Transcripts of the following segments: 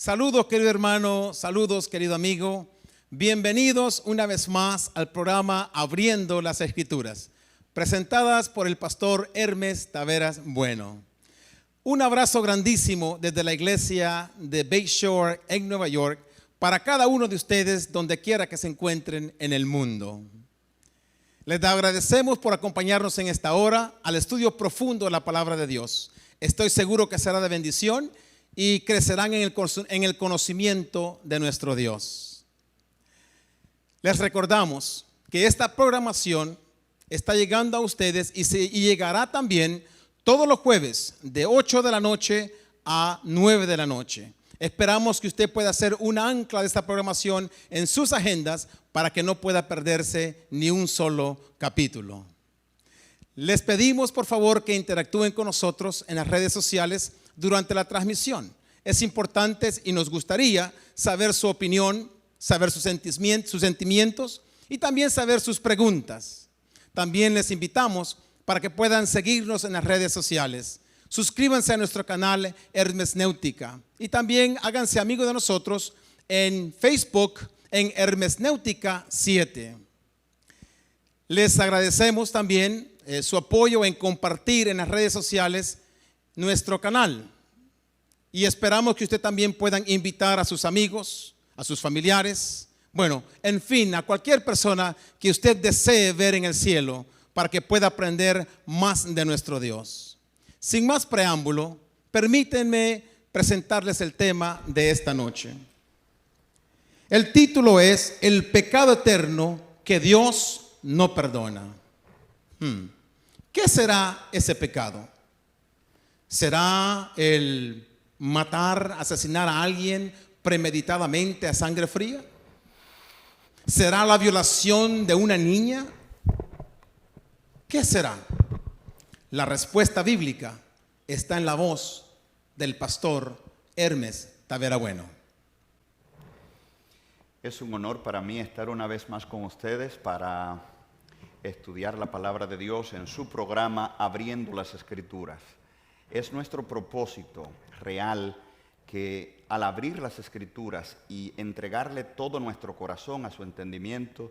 Saludos, querido hermano, saludos, querido amigo. Bienvenidos una vez más al programa Abriendo las Escrituras, presentadas por el pastor Hermes Taveras Bueno. Un abrazo grandísimo desde la iglesia de Bayshore en Nueva York para cada uno de ustedes donde quiera que se encuentren en el mundo. Les agradecemos por acompañarnos en esta hora al estudio profundo de la palabra de Dios. Estoy seguro que será de bendición y crecerán en el conocimiento de nuestro Dios. Les recordamos que esta programación está llegando a ustedes y llegará también todos los jueves de 8 de la noche a 9 de la noche. Esperamos que usted pueda hacer una ancla de esta programación en sus agendas para que no pueda perderse ni un solo capítulo. Les pedimos por favor que interactúen con nosotros en las redes sociales durante la transmisión. Es importante y nos gustaría saber su opinión, saber sus sentimientos y también saber sus preguntas. También les invitamos para que puedan seguirnos en las redes sociales. Suscríbanse a nuestro canal Hermesnéutica y también háganse amigos de nosotros en Facebook en Hermesnéutica 7. Les agradecemos también su apoyo en compartir en las redes sociales nuestro canal y esperamos que usted también puedan invitar a sus amigos, a sus familiares, bueno, en fin, a cualquier persona que usted desee ver en el cielo para que pueda aprender más de nuestro Dios. Sin más preámbulo, permítanme presentarles el tema de esta noche. El título es El pecado eterno que Dios no perdona. ¿Qué será ese pecado? ¿Será el matar, asesinar a alguien premeditadamente a sangre fría? ¿Será la violación de una niña? ¿Qué será? La respuesta bíblica está en la voz del pastor Hermes Taveras Bueno. Es un honor para mí estar una vez más con ustedes para estudiar la palabra de Dios en su programa Abriendo las Escrituras. Es nuestro propósito real que al abrir las Escrituras y entregarle todo nuestro corazón a su entendimiento,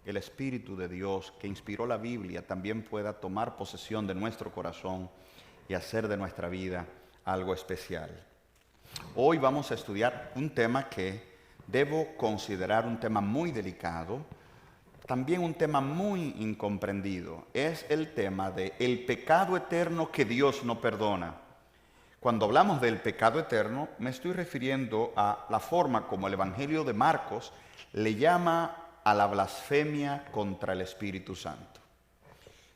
el Espíritu de Dios que inspiró la Biblia también pueda tomar posesión de nuestro corazón y hacer de nuestra vida algo especial. Hoy vamos a estudiar un tema que debo considerar un tema muy delicado, también un tema muy incomprendido. Es el tema de el pecado eterno que Dios no perdona. Cuando hablamos del pecado eterno, me estoy refiriendo a la forma como el Evangelio de Marcos le llama a la blasfemia contra el Espíritu Santo.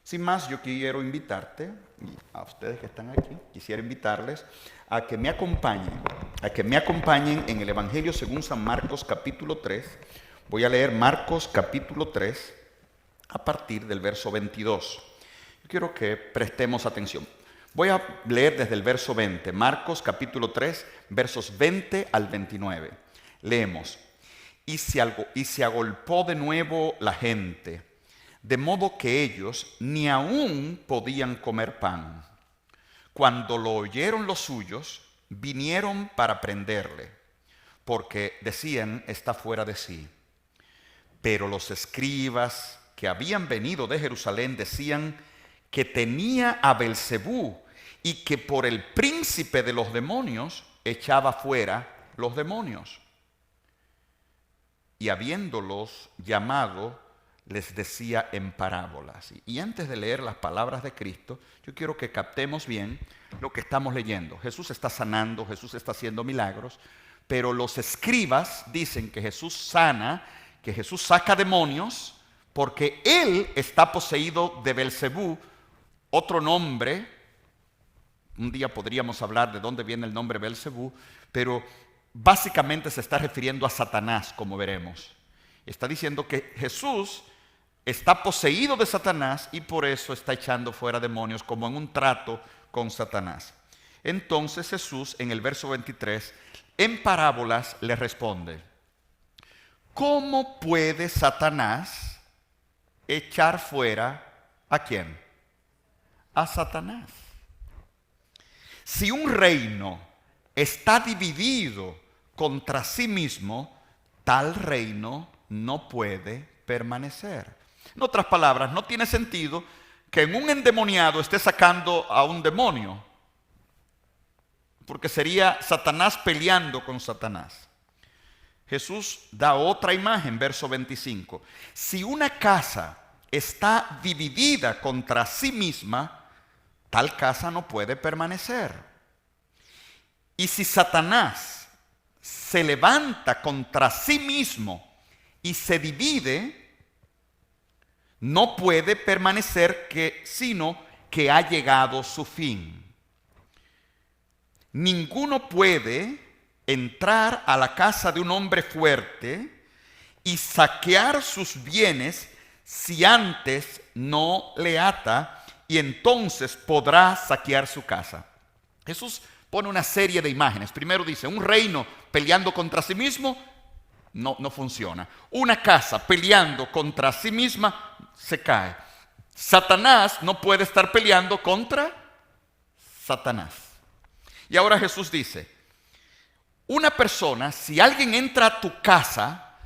Sin más, yo quiero invitarte, y a ustedes que están aquí, quisiera invitarles a que me acompañen en el Evangelio según San Marcos capítulo 3. Voy a leer Marcos capítulo 3 a partir del verso 22. Yo quiero que prestemos atención. Voy a leer desde el verso 20, Marcos capítulo 3, versos 20 al 29. Leemos. Y se agolpó de nuevo la gente, de modo que ellos ni aún podían comer pan. Cuando lo oyeron los suyos, vinieron para prenderle, porque decían, está fuera de sí. Pero los escribas que habían venido de Jerusalén decían que tenía a Belcebú y que por el príncipe de los demonios echaba fuera los demonios. Y habiéndolos llamado, les decía en parábolas. Y antes de leer las palabras de Cristo, yo quiero que captemos bien lo que estamos leyendo. Jesús está sanando, Jesús está haciendo milagros, pero los escribas dicen que Jesús sana, que Jesús saca demonios, porque Él está poseído de Belcebú, otro nombre. Un día podríamos hablar de dónde viene el nombre Belcebú, pero básicamente se está refiriendo a Satanás, como veremos. Está diciendo que Jesús está poseído de Satanás y por eso está echando fuera demonios, como en un trato con Satanás. Entonces Jesús, en el verso 23, en parábolas le responde: ¿cómo puede Satanás echar fuera a quién? A Satanás. Si un reino está dividido contra sí mismo, tal reino no puede permanecer. En otras palabras, no tiene sentido que en un endemoniado esté sacando a un demonio, porque sería Satanás peleando con Satanás. Jesús da otra imagen, verso 25. Si una casa está dividida contra sí misma, tal casa no puede permanecer. Y si Satanás se levanta contra sí mismo y se divide, no puede permanecer sino que ha llegado su fin. Ninguno puede entrar a la casa de un hombre fuerte y saquear sus bienes si antes no le ata, y entonces podrá saquear su casa. Jesús pone una serie de imágenes. Primero dice, un reino peleando contra sí mismo no funciona. Una casa peleando contra sí misma se cae. Satanás no puede estar peleando contra Satanás. Y ahora Jesús dice, una persona, si alguien entra a tu casa,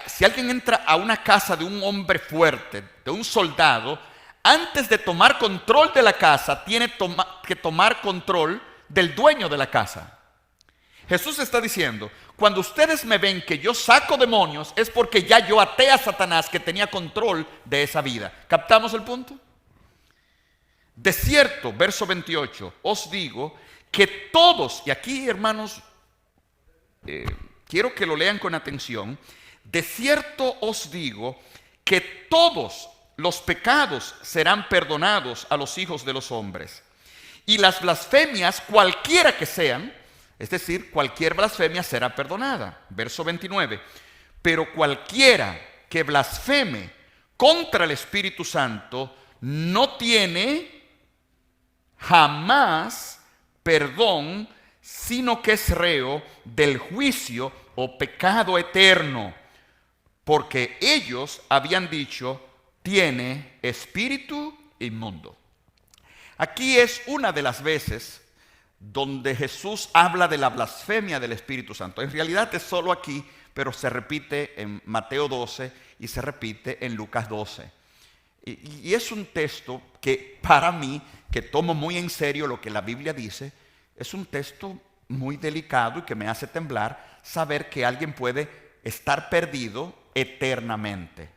si alguien entra a una casa de un hombre fuerte, de un soldado, antes de tomar control de la casa, tiene que tomar control del dueño de la casa. Jesús está diciendo, cuando ustedes me ven que yo saco demonios, es porque ya yo até a Satanás que tenía control de esa vida. ¿Captamos el punto? De cierto, verso 28, os digo que todos, y aquí hermanos, quiero que lo lean con atención, de cierto os digo que todos los pecados serán perdonados a los hijos de los hombres, y las blasfemias, cualquiera que sean, es decir, cualquier blasfemia será perdonada. Verso 29, pero cualquiera que blasfeme contra el Espíritu Santo no tiene jamás perdón, sino que es reo del juicio o pecado eterno, porque ellos habían dicho, tiene espíritu inmundo. Aquí es una de las veces donde Jesús habla de la blasfemia del Espíritu Santo. En realidad es solo aquí, pero se repite en Mateo 12 y se repite en Lucas 12. Y es un texto que para mí, que tomo muy en serio lo que la Biblia dice, es un texto muy delicado y que me hace temblar saber que alguien puede estar perdido eternamente.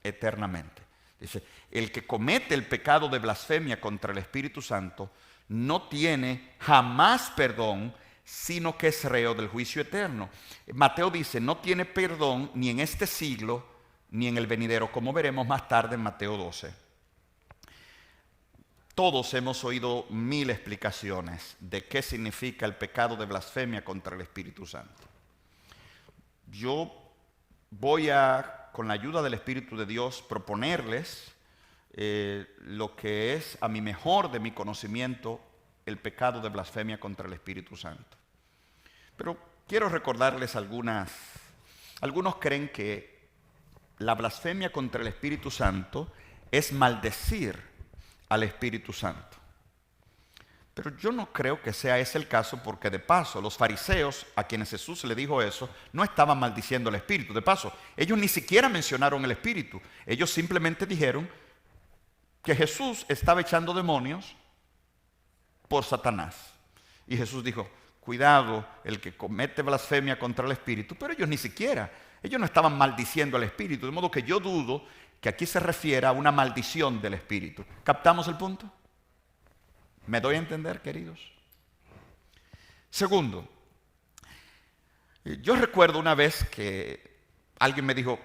Eternamente. Dice, el que comete el pecado de blasfemia contra el Espíritu Santo no tiene jamás perdón, sino que es reo del juicio eterno. Mateo dice, no tiene perdón ni en este siglo, ni en el venidero, como veremos más tarde en Mateo 12. Todos hemos oído 1000 explicaciones de qué significa el pecado de blasfemia contra el Espíritu Santo. Yo voy a, con la ayuda del Espíritu de Dios, proponerles lo que es, a mi mejor de mi conocimiento, el pecado de blasfemia contra el Espíritu Santo. Pero quiero recordarles algunos creen que la blasfemia contra el Espíritu Santo es maldecir al Espíritu Santo. Pero yo no creo que sea ese el caso, porque de paso los fariseos a quienes Jesús le dijo eso no estaban maldiciendo al Espíritu. De paso, ellos ni siquiera mencionaron el Espíritu. Ellos simplemente dijeron que Jesús estaba echando demonios por Satanás. Y Jesús dijo, cuidado el que comete blasfemia contra el Espíritu, pero ellos ellos no estaban maldiciendo al Espíritu, de modo que yo dudo que aquí se refiere a una maldición del Espíritu. ¿Captamos el punto? ¿Me doy a entender, queridos? Segundo, yo recuerdo una vez que alguien me dijo,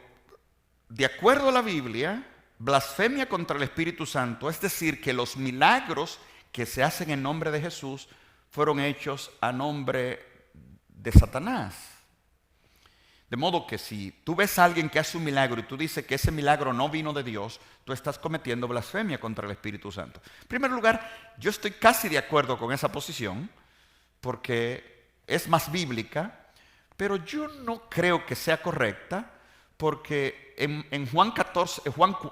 de acuerdo a la Biblia, blasfemia contra el Espíritu Santo, es decir, que los milagros que se hacen en nombre de Jesús fueron hechos a nombre de Satanás. De modo que si tú ves a alguien que hace un milagro y tú dices que ese milagro no vino de Dios, tú estás cometiendo blasfemia contra el Espíritu Santo. En primer lugar, yo estoy casi de acuerdo con esa posición porque es más bíblica, pero yo no creo que sea correcta porque en Juan 14,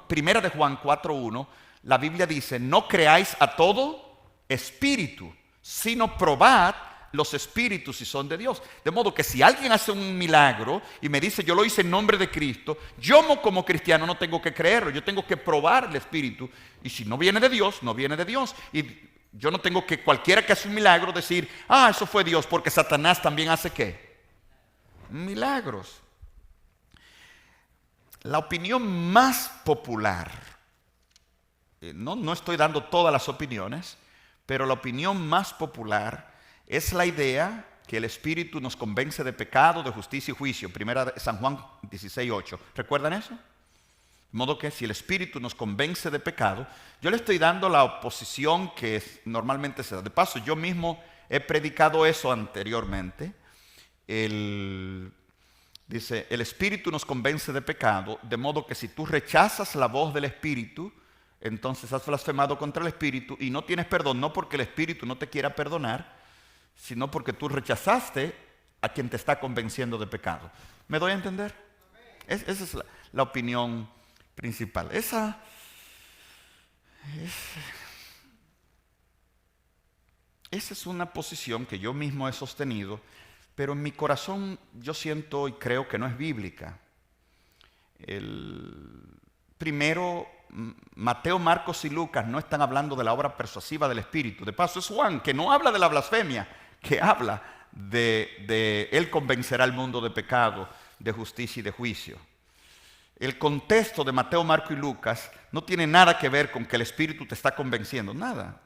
primera de Juan 4:1, la Biblia dice, no creáis a todo espíritu, sino probad los espíritus si son de Dios. De modo que si alguien hace un milagro y me dice yo lo hice en nombre de Cristo, yo como cristiano no tengo que creerlo, yo tengo que probar el espíritu. Y si no viene de Dios, no viene de Dios. Y yo no tengo que cualquiera que hace un milagro decir, eso fue Dios, porque Satanás también hace ¿qué? Milagros. La opinión más popular, no estoy dando todas las opiniones, pero la opinión más popular es la idea que el Espíritu nos convence de pecado, de justicia y juicio. Primera de San Juan 16:8. ¿Recuerdan eso? De modo que si el Espíritu nos convence de pecado, yo le estoy dando la oposición que normalmente se da. De paso, yo mismo he predicado eso anteriormente. Dice, el Espíritu nos convence de pecado, de modo que si tú rechazas la voz del Espíritu, entonces has blasfemado contra el Espíritu y no tienes perdón, no porque el Espíritu no te quiera perdonar, sino porque tú rechazaste a quien te está convenciendo de pecado. ¿Me doy a entender? Esa es la opinión principal. Esa es una posición que yo mismo he sostenido, pero en mi corazón yo siento y creo que no es bíblica. Primero, Mateo, Marcos y Lucas no están hablando de la obra persuasiva del Espíritu. De paso es Juan, que no habla de la blasfemia, que habla de él convencerá al mundo de pecado, de justicia y de juicio. El contexto de Mateo, Marcos y Lucas no tiene nada que ver con que el Espíritu te está convenciendo, nada.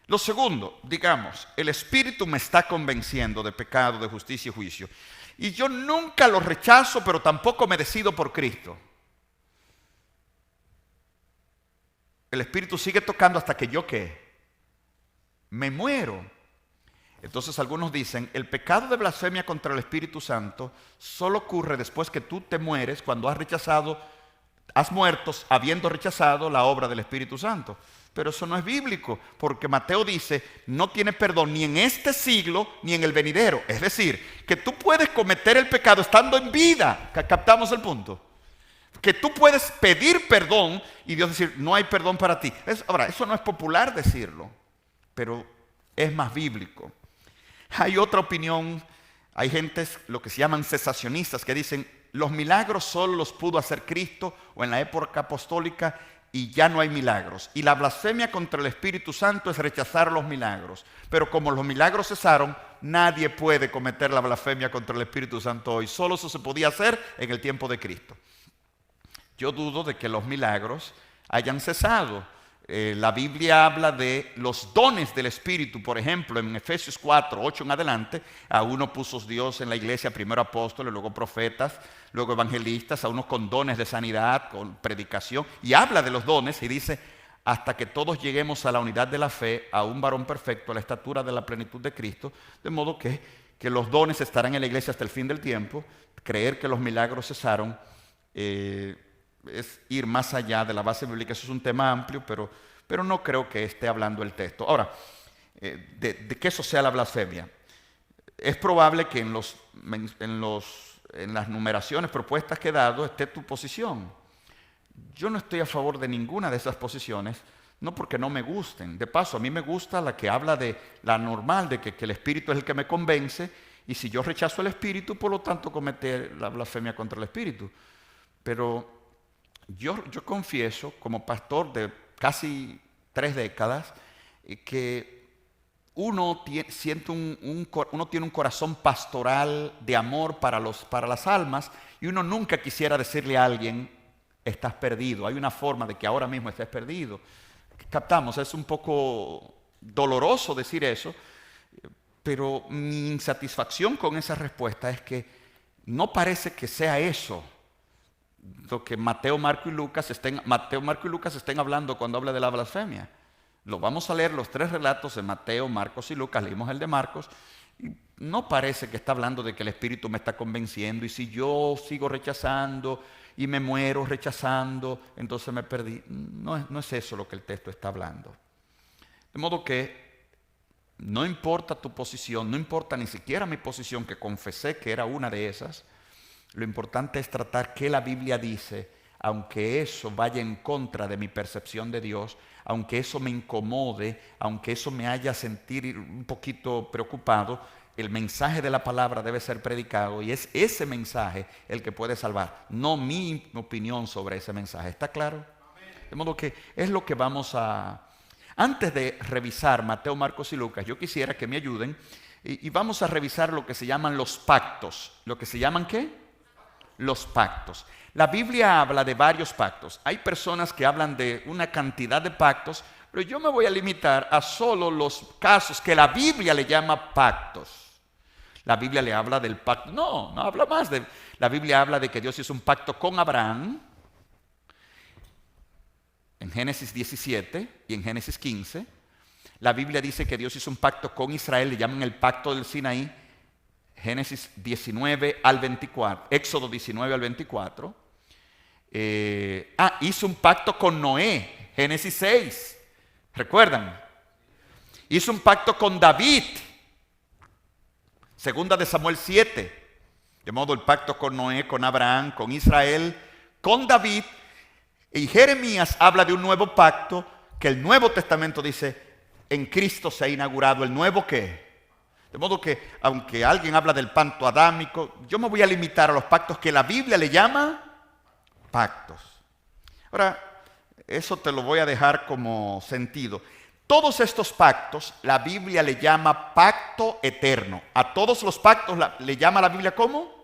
Lo segundo, digamos, el Espíritu me está convenciendo de pecado, de justicia y juicio. Y yo nunca lo rechazo, pero tampoco me decido por Cristo. El Espíritu sigue tocando hasta que yo ¿qué? Me muero. Entonces algunos dicen, el pecado de blasfemia contra el Espíritu Santo solo ocurre después que tú te mueres, cuando has muerto habiendo rechazado la obra del Espíritu Santo. Pero eso no es bíblico, porque Mateo dice, no tiene perdón ni en este siglo ni en el venidero. Es decir, que tú puedes cometer el pecado estando en vida. ¿Captamos el punto? Que tú puedes pedir perdón y Dios decir, no hay perdón para ti. Ahora, eso no es popular decirlo, pero es más bíblico. Hay otra opinión, hay gentes, lo que se llaman cesacionistas, que dicen, los milagros solo los pudo hacer Cristo o en la época apostólica y ya no hay milagros. Y la blasfemia contra el Espíritu Santo es rechazar los milagros. Pero como los milagros cesaron, nadie puede cometer la blasfemia contra el Espíritu Santo hoy. Solo eso se podía hacer en el tiempo de Cristo. Yo dudo de que los milagros hayan cesado. La Biblia habla de los dones del Espíritu, por ejemplo, en Efesios 4, 8 en adelante, a uno puso Dios en la iglesia, primero apóstoles, luego profetas, luego evangelistas, a unos con dones de sanidad, con predicación, y habla de los dones y dice, hasta que todos lleguemos a la unidad de la fe, a un varón perfecto, a la estatura de la plenitud de Cristo, de modo que los dones estarán en la iglesia hasta el fin del tiempo. Creer que los milagros cesaron es ir más allá de la base bíblica. Eso es un tema amplio, pero no creo que esté hablando el texto. Ahora, de que eso sea la blasfemia. Es probable que en las numeraciones propuestas que he dado esté tu posición. Yo no estoy a favor de ninguna de esas posiciones, no porque no me gusten. De paso, a mí me gusta la que habla de la normal, de que el Espíritu es el que me convence, y si yo rechazo el Espíritu, por lo tanto cometer la blasfemia contra el Espíritu. Pero yo confieso, como pastor de casi 3 décadas, que uno tiene un corazón pastoral de amor para las almas, y uno nunca quisiera decirle a alguien, estás perdido. Hay una forma de que ahora mismo estés perdido. Captamos, es un poco doloroso decir eso, pero mi insatisfacción con esa respuesta es que no parece que sea eso lo que Mateo, Marcos y Lucas estén hablando cuando habla de la blasfemia. Lo vamos a leer los 3 relatos de Mateo, Marcos y Lucas. Leímos el de Marcos y no parece que está hablando de que el Espíritu me está convenciendo, y si yo sigo rechazando y me muero rechazando, entonces me perdí. No es eso lo que el texto está hablando. De modo que no importa tu posición, no importa ni siquiera mi posición, que confesé que era una de esas. Lo importante es tratar qué la Biblia dice aunque eso vaya en contra de mi percepción de Dios, aunque eso me incomode, aunque eso me haga sentir un poquito preocupado, el mensaje de la palabra debe ser predicado y es ese mensaje el que puede salvar, no mi opinión sobre ese mensaje. ¿Está claro? De modo que es lo que vamos a... Antes de revisar Mateo, Marcos y Lucas, yo quisiera que me ayuden y vamos a revisar lo que se llaman los pactos. ¿Lo que se llaman qué? Los pactos. La Biblia habla de varios pactos. Hay personas que hablan de una cantidad de pactos, pero yo me voy a limitar a solo los casos que la Biblia le llama pactos. La Biblia le habla del pacto. No habla más de... La Biblia habla de que Dios hizo un pacto con Abraham en Génesis 17 y en Génesis 15. La Biblia dice que Dios hizo un pacto con Israel, le llaman el pacto del Sinaí, Génesis 19 al 24, Éxodo 19 al 24. Hizo un pacto con Noé, Génesis 6, ¿recuerdan? Hizo un pacto con David, segunda de Samuel 7. De modo el pacto con Noé, con Abraham, con Israel, con David. Y Jeremías habla de un nuevo pacto que el Nuevo Testamento dice, en Cristo se ha inaugurado el nuevo ¿qué? De modo que, aunque alguien habla del pacto adámico, yo me voy a limitar a los pactos que la Biblia le llama pactos. Ahora, eso te lo voy a dejar como sentido. Todos estos pactos, la Biblia le llama pacto eterno. A todos los pactos le llama la Biblia ¿cómo?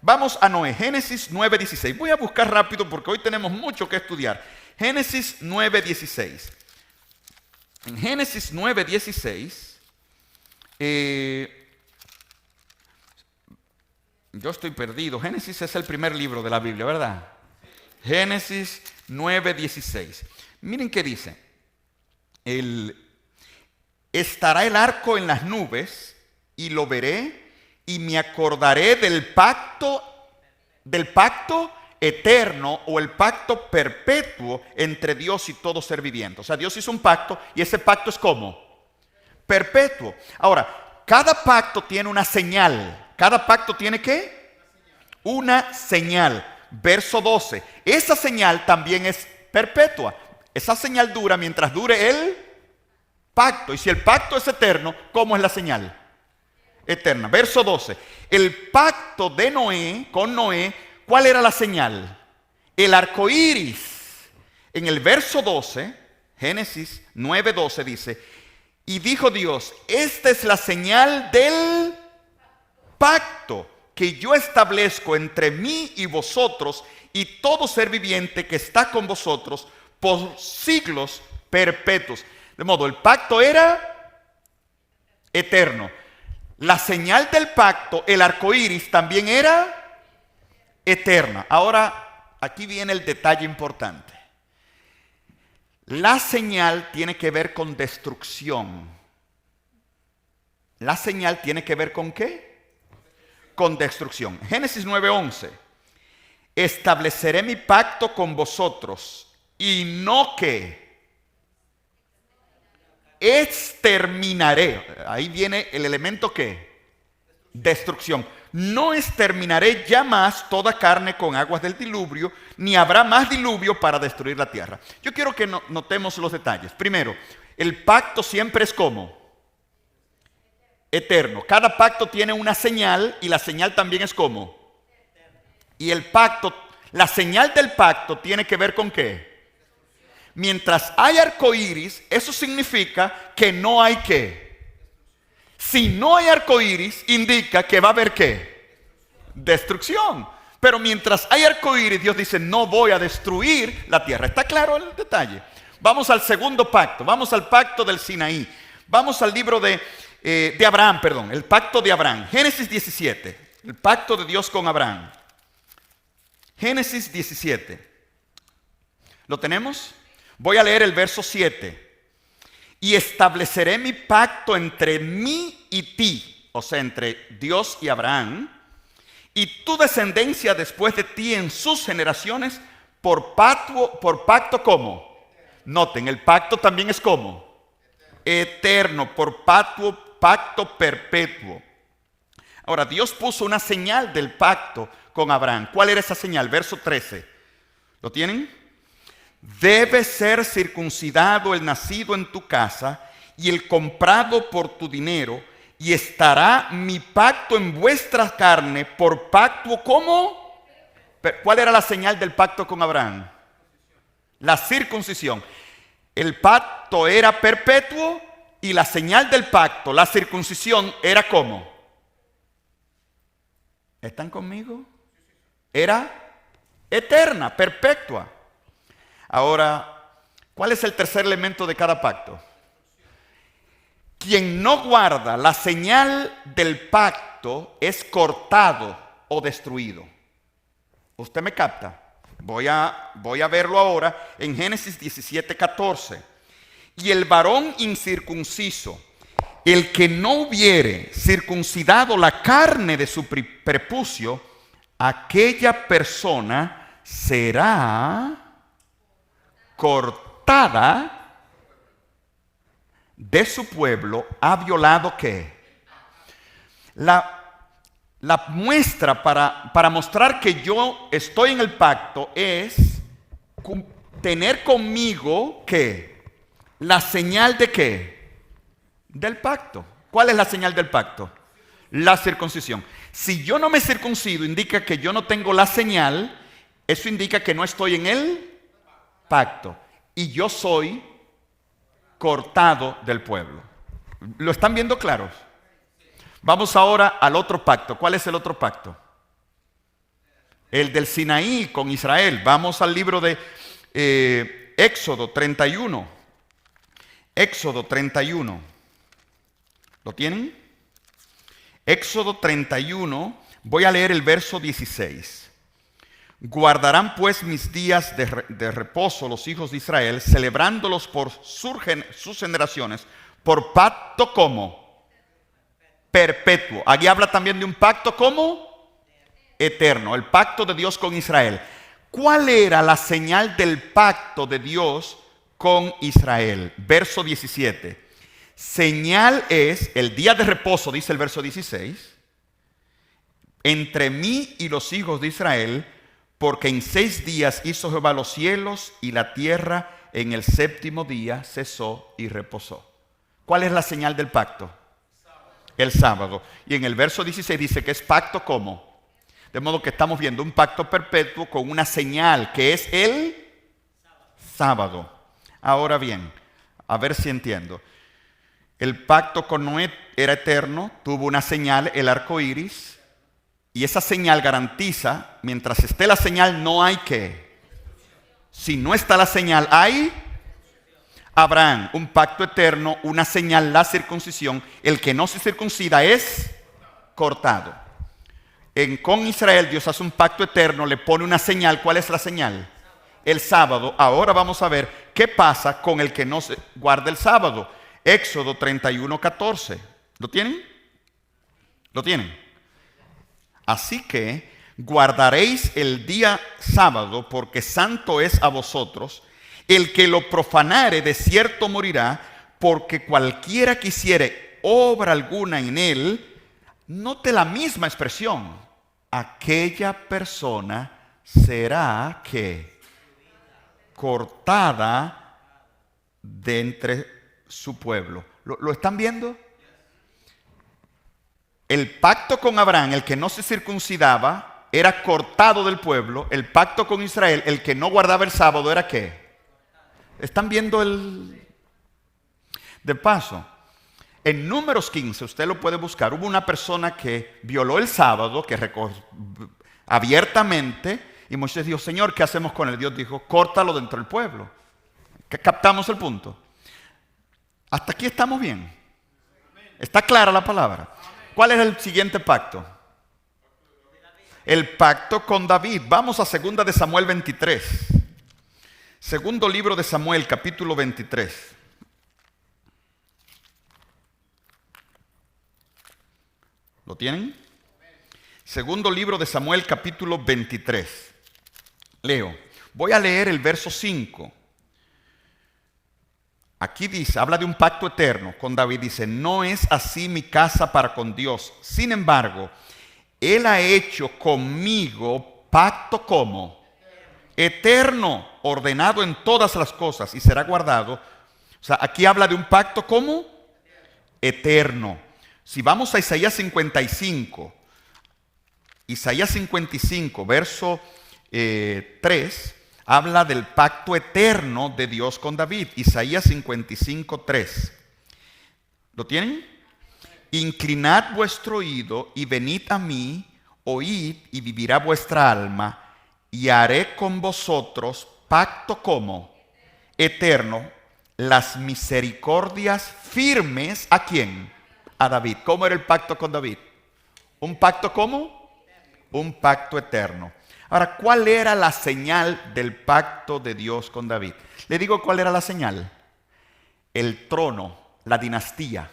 Vamos a Noé, Génesis 9:16. Voy a buscar rápido porque hoy tenemos mucho que estudiar. Génesis 9:16. En Génesis 9:16, yo estoy perdido. Génesis es el primer libro de la Biblia, ¿verdad? Génesis 9:16. Miren qué dice. Estará el arco en las nubes y lo veré y me acordaré del pacto eterno o el pacto perpetuo entre Dios y todo ser viviente. O sea, Dios hizo un pacto y ese pacto es ¿cómo? Perpetuo. Ahora, cada pacto tiene una señal. ¿Cada pacto tiene qué? Una señal. Verso 12. Esa señal también es perpetua. Esa señal dura mientras dure el pacto. Y si el pacto es eterno, ¿cómo es la señal? Eterna. Verso 12. El pacto de Noé, con Noé, ¿cuál era la señal? El arco iris. En el verso 12, Génesis 9:12 dice, y dijo Dios, esta es la señal del pacto que yo establezco entre mí y vosotros y todo ser viviente que está con vosotros por siglos perpetuos. De modo, el pacto era eterno. La señal del pacto, el arco iris, también era eterna. Ahora, aquí viene el detalle importante. La señal tiene que ver con destrucción. La señal tiene que ver con ¿qué? Con destrucción. Génesis 9:11. Estableceré mi pacto con vosotros y no que exterminaré. Ahí viene el elemento ¿qué? Destrucción. No exterminaré ya más toda carne con aguas del diluvio, ni habrá más diluvio para destruir la tierra. Yo quiero que notemos los detalles. Primero, el pacto siempre es ¿cómo? Eterno. Cada pacto tiene una señal y la señal también es ¿cómo? Y el pacto, la señal del pacto tiene que ver con ¿qué? Mientras hay arco iris, eso significa que no hay ¿qué? Si no hay arco iris, indica que va a haber ¿qué? Destrucción. Pero mientras hay arco iris, Dios dice, no voy a destruir la tierra. ¿Está claro el detalle? Vamos al segundo pacto, vamos al pacto del Sinaí. Vamos al libro de Abraham, perdón, el pacto de Abraham. Génesis 17, el pacto de Dios con Abraham. Génesis 17. ¿Lo tenemos? Voy a leer el verso 7. Y estableceré mi pacto entre mí y ti, o sea, entre Dios y Abraham, y tu descendencia después de ti en sus generaciones, por pacto ¿cómo? Noten, el pacto también es ¿cómo? Eterno, por pacto perpetuo. Ahora, Dios puso una señal del pacto con Abraham. ¿Cuál era esa señal? Verso 13. ¿Lo tienen? Debe ser circuncidado el nacido en tu casa y el comprado por tu dinero, y estará mi pacto en vuestra carne por pacto. ¿Cómo? ¿Cuál era la señal del pacto con Abraham? La circuncisión. El pacto era perpetuo y la señal del pacto, la circuncisión, era ¿cómo? ¿Están conmigo? Era eterna, perpetua. Ahora, ¿cuál es el tercer elemento de cada pacto? Quien no guarda la señal del pacto es cortado o destruido. ¿Usted me capta? Voy a verlo ahora en Génesis 17:14. Y el varón incircunciso, el que no hubiere circuncidado la carne de su prepucio, aquella persona será cortada de su pueblo. ¿Ha violado qué? La muestra para mostrar que yo estoy en el pacto es tener conmigo ¿qué? La señal de qué? Del pacto. ¿Cuál es la señal del pacto? La circuncisión. Si yo no me circuncido, indica que yo no tengo la señal. Eso indica que no estoy en el pacto. Y yo soy cortado del pueblo. ¿Lo están viendo claros? Vamos ahora al otro pacto. ¿Cuál es el otro pacto? El del Sinaí con Israel. Vamos al libro de Éxodo 31. Éxodo 31. ¿Lo tienen? Éxodo 31. Voy a leer el verso 16. Guardarán pues mis días de reposo los hijos de Israel, celebrándolos por sus generaciones, por pacto como perpetuo. Aquí habla también de un pacto como eterno, el pacto de Dios con Israel. ¿Cuál era la señal del pacto de Dios con Israel? Verso 17. Señal es el día de reposo, dice el verso 16, entre mí y los hijos de Israel, porque en 6 días hizo Jehová los cielos y la tierra, en el 7º día cesó y reposó. ¿Cuál es la señal del pacto? El sábado. Y en el verso 16 dice que es pacto ¿cómo? De modo que estamos viendo un pacto perpetuo con una señal que es el sábado. Ahora bien, a ver si entiendo. El pacto con Noé era eterno, tuvo una señal, el arco iris. Y esa señal garantiza, mientras esté la señal no hay ¿qué? Si no está la señal, hay Abraham, un pacto eterno, una señal, la circuncisión. El que no se circuncida es cortado. Con Israel Dios hace un pacto eterno, le pone una señal. ¿Cuál es la señal? El sábado. Ahora vamos a ver qué pasa con el que no se guarda el sábado. Éxodo 31:14. ¿Lo tienen? ¿Lo tienen? Así que guardaréis el día sábado, porque santo es a vosotros. El que lo profanare de cierto morirá, porque cualquiera que hiciere obra alguna en él. Note la misma expresión. Aquella persona será ¿qué? Cortada de entre su pueblo. ¿Lo están viendo? El pacto con Abraham, el que no se circuncidaba, era cortado del pueblo. El pacto con Israel, el que no guardaba el sábado, ¿era qué? ¿Están viendo el...? De paso, en Números 15, usted lo puede buscar, hubo una persona que violó el sábado, que abiertamente, y Moisés dijo, Señor, ¿qué hacemos con él? Dios dijo, córtalo dentro del pueblo. ¿Captamos el punto? Hasta aquí estamos bien. ¿Está clara la palabra? ¿Cuál es el siguiente pacto? El pacto con David. Vamos a 2 de Samuel 23. Segundo libro de Samuel, capítulo 23. ¿Lo tienen? Segundo libro de Samuel, capítulo 23. Leo. Voy a leer el verso 5. Aquí dice, habla de un pacto eterno con David. Dice, no es así mi casa para con Dios. Sin embargo, Él ha hecho conmigo pacto como eterno, ordenado en todas las cosas y será guardado. O sea, aquí habla de un pacto ¿cómo? Eterno. Si vamos a Isaías 55, verso 3, habla del pacto eterno de Dios con David. Isaías 55, 3. ¿Lo tienen? Inclinad vuestro oído y venid a mí, oíd y vivirá vuestra alma, y haré con vosotros pacto como eterno, las misericordias firmes. ¿A quién? A David. ¿Cómo era el pacto con David? ¿Un pacto cómo? Un pacto eterno. Ahora, ¿cuál era la señal del pacto de Dios con David? Le digo cuál era la señal. El trono, la dinastía.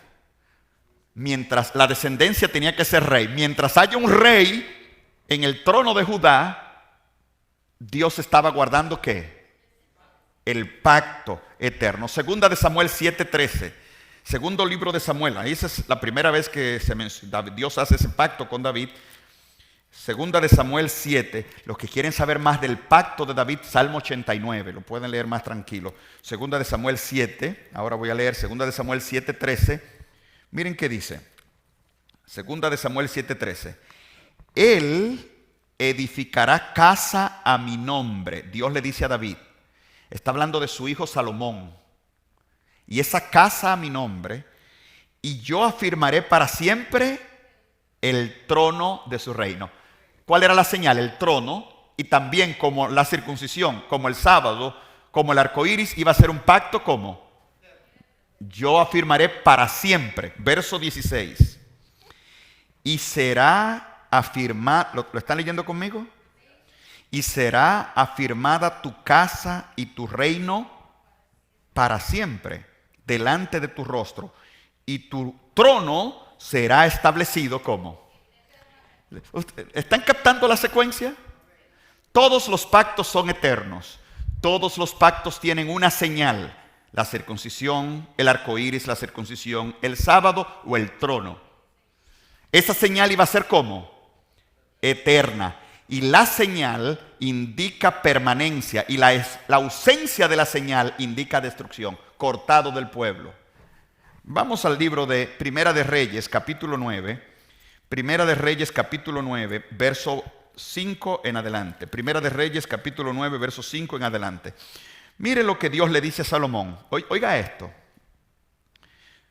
Mientras la descendencia tenía que ser rey, mientras haya un rey en el trono de Judá, Dios estaba guardando ¿qué? El pacto eterno. Segunda de Samuel 7:13. Segundo libro de Samuel. Ahí esa es la primera vez que Dios hace ese pacto con David. Segunda de Samuel 7. Los que quieren saber más del pacto de David, Salmo 89. Lo pueden leer más tranquilo. Segunda de Samuel 7. Ahora voy a leer Segunda de Samuel 7:13. Miren qué dice. Segunda de Samuel 7:13. Él edificará casa a mi nombre. Dios le dice a David. Está hablando de su hijo Salomón. Y esa casa a mi nombre. Y yo afirmaré para siempre el trono de su reino. ¿Cuál era la señal? El trono. Y también como la circuncisión, como el sábado, como el arco iris, iba a ser un pacto como yo afirmaré para siempre. Verso 16. Y será afirmada, ¿lo están leyendo conmigo? Y será afirmada tu casa y tu reino para siempre delante de tu rostro. Y tu trono será establecido como. ¿Están captando la secuencia? Todos los pactos son eternos. Todos los pactos tienen una señal. La circuncisión, el arco iris, la circuncisión, el sábado o el trono. Esa señal iba a ser ¿cómo? Eterna. Y la señal indica permanencia. Y la ausencia de la señal indica destrucción. Cortado del pueblo. Vamos al libro de Primera de Reyes, capítulo 9. Primera de Reyes, capítulo 9, verso 5 en adelante. Primera de Reyes, capítulo 9, verso 5 en adelante. Mire lo que Dios le dice a Salomón. Oiga esto.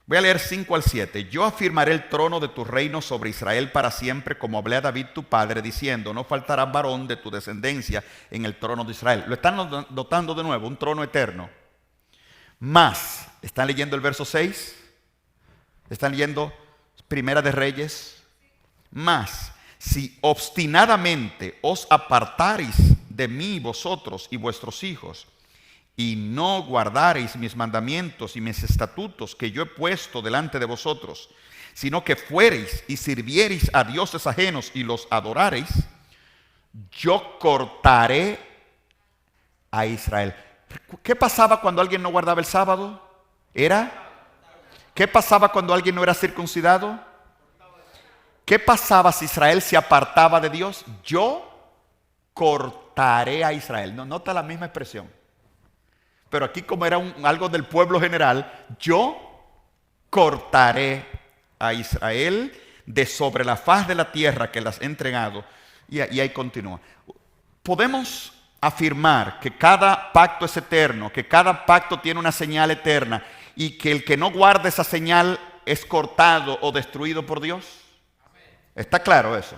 Voy a leer 5 al 7. Yo afirmaré el trono de tu reino sobre Israel para siempre, como hablé a David tu padre, diciendo, no faltará varón de tu descendencia en el trono de Israel. Lo están notando de nuevo, un trono eterno. Más, ¿están leyendo el verso 6? ¿Están leyendo Primera de Reyes? Más, si obstinadamente os apartareis de mí vosotros y vuestros hijos, y no guardareis mis mandamientos y mis estatutos que yo he puesto delante de vosotros, sino que fuereis y sirviereis a dioses ajenos y los adorareis, yo cortaré a Israel. ¿Qué pasaba cuando alguien no guardaba el sábado? ¿Qué pasaba cuando alguien no era circuncidado? ¿Qué pasaba si Israel se apartaba de Dios? Yo cortaré a Israel. No, nota la misma expresión. Pero aquí como era algo del pueblo general, yo cortaré a Israel de sobre la faz de la tierra que las he entregado. Y ahí continúa. Podemos afirmar que cada pacto es eterno, que cada pacto tiene una señal eterna y que el que no guarda esa señal es cortado o destruido por Dios. ¿Está claro eso?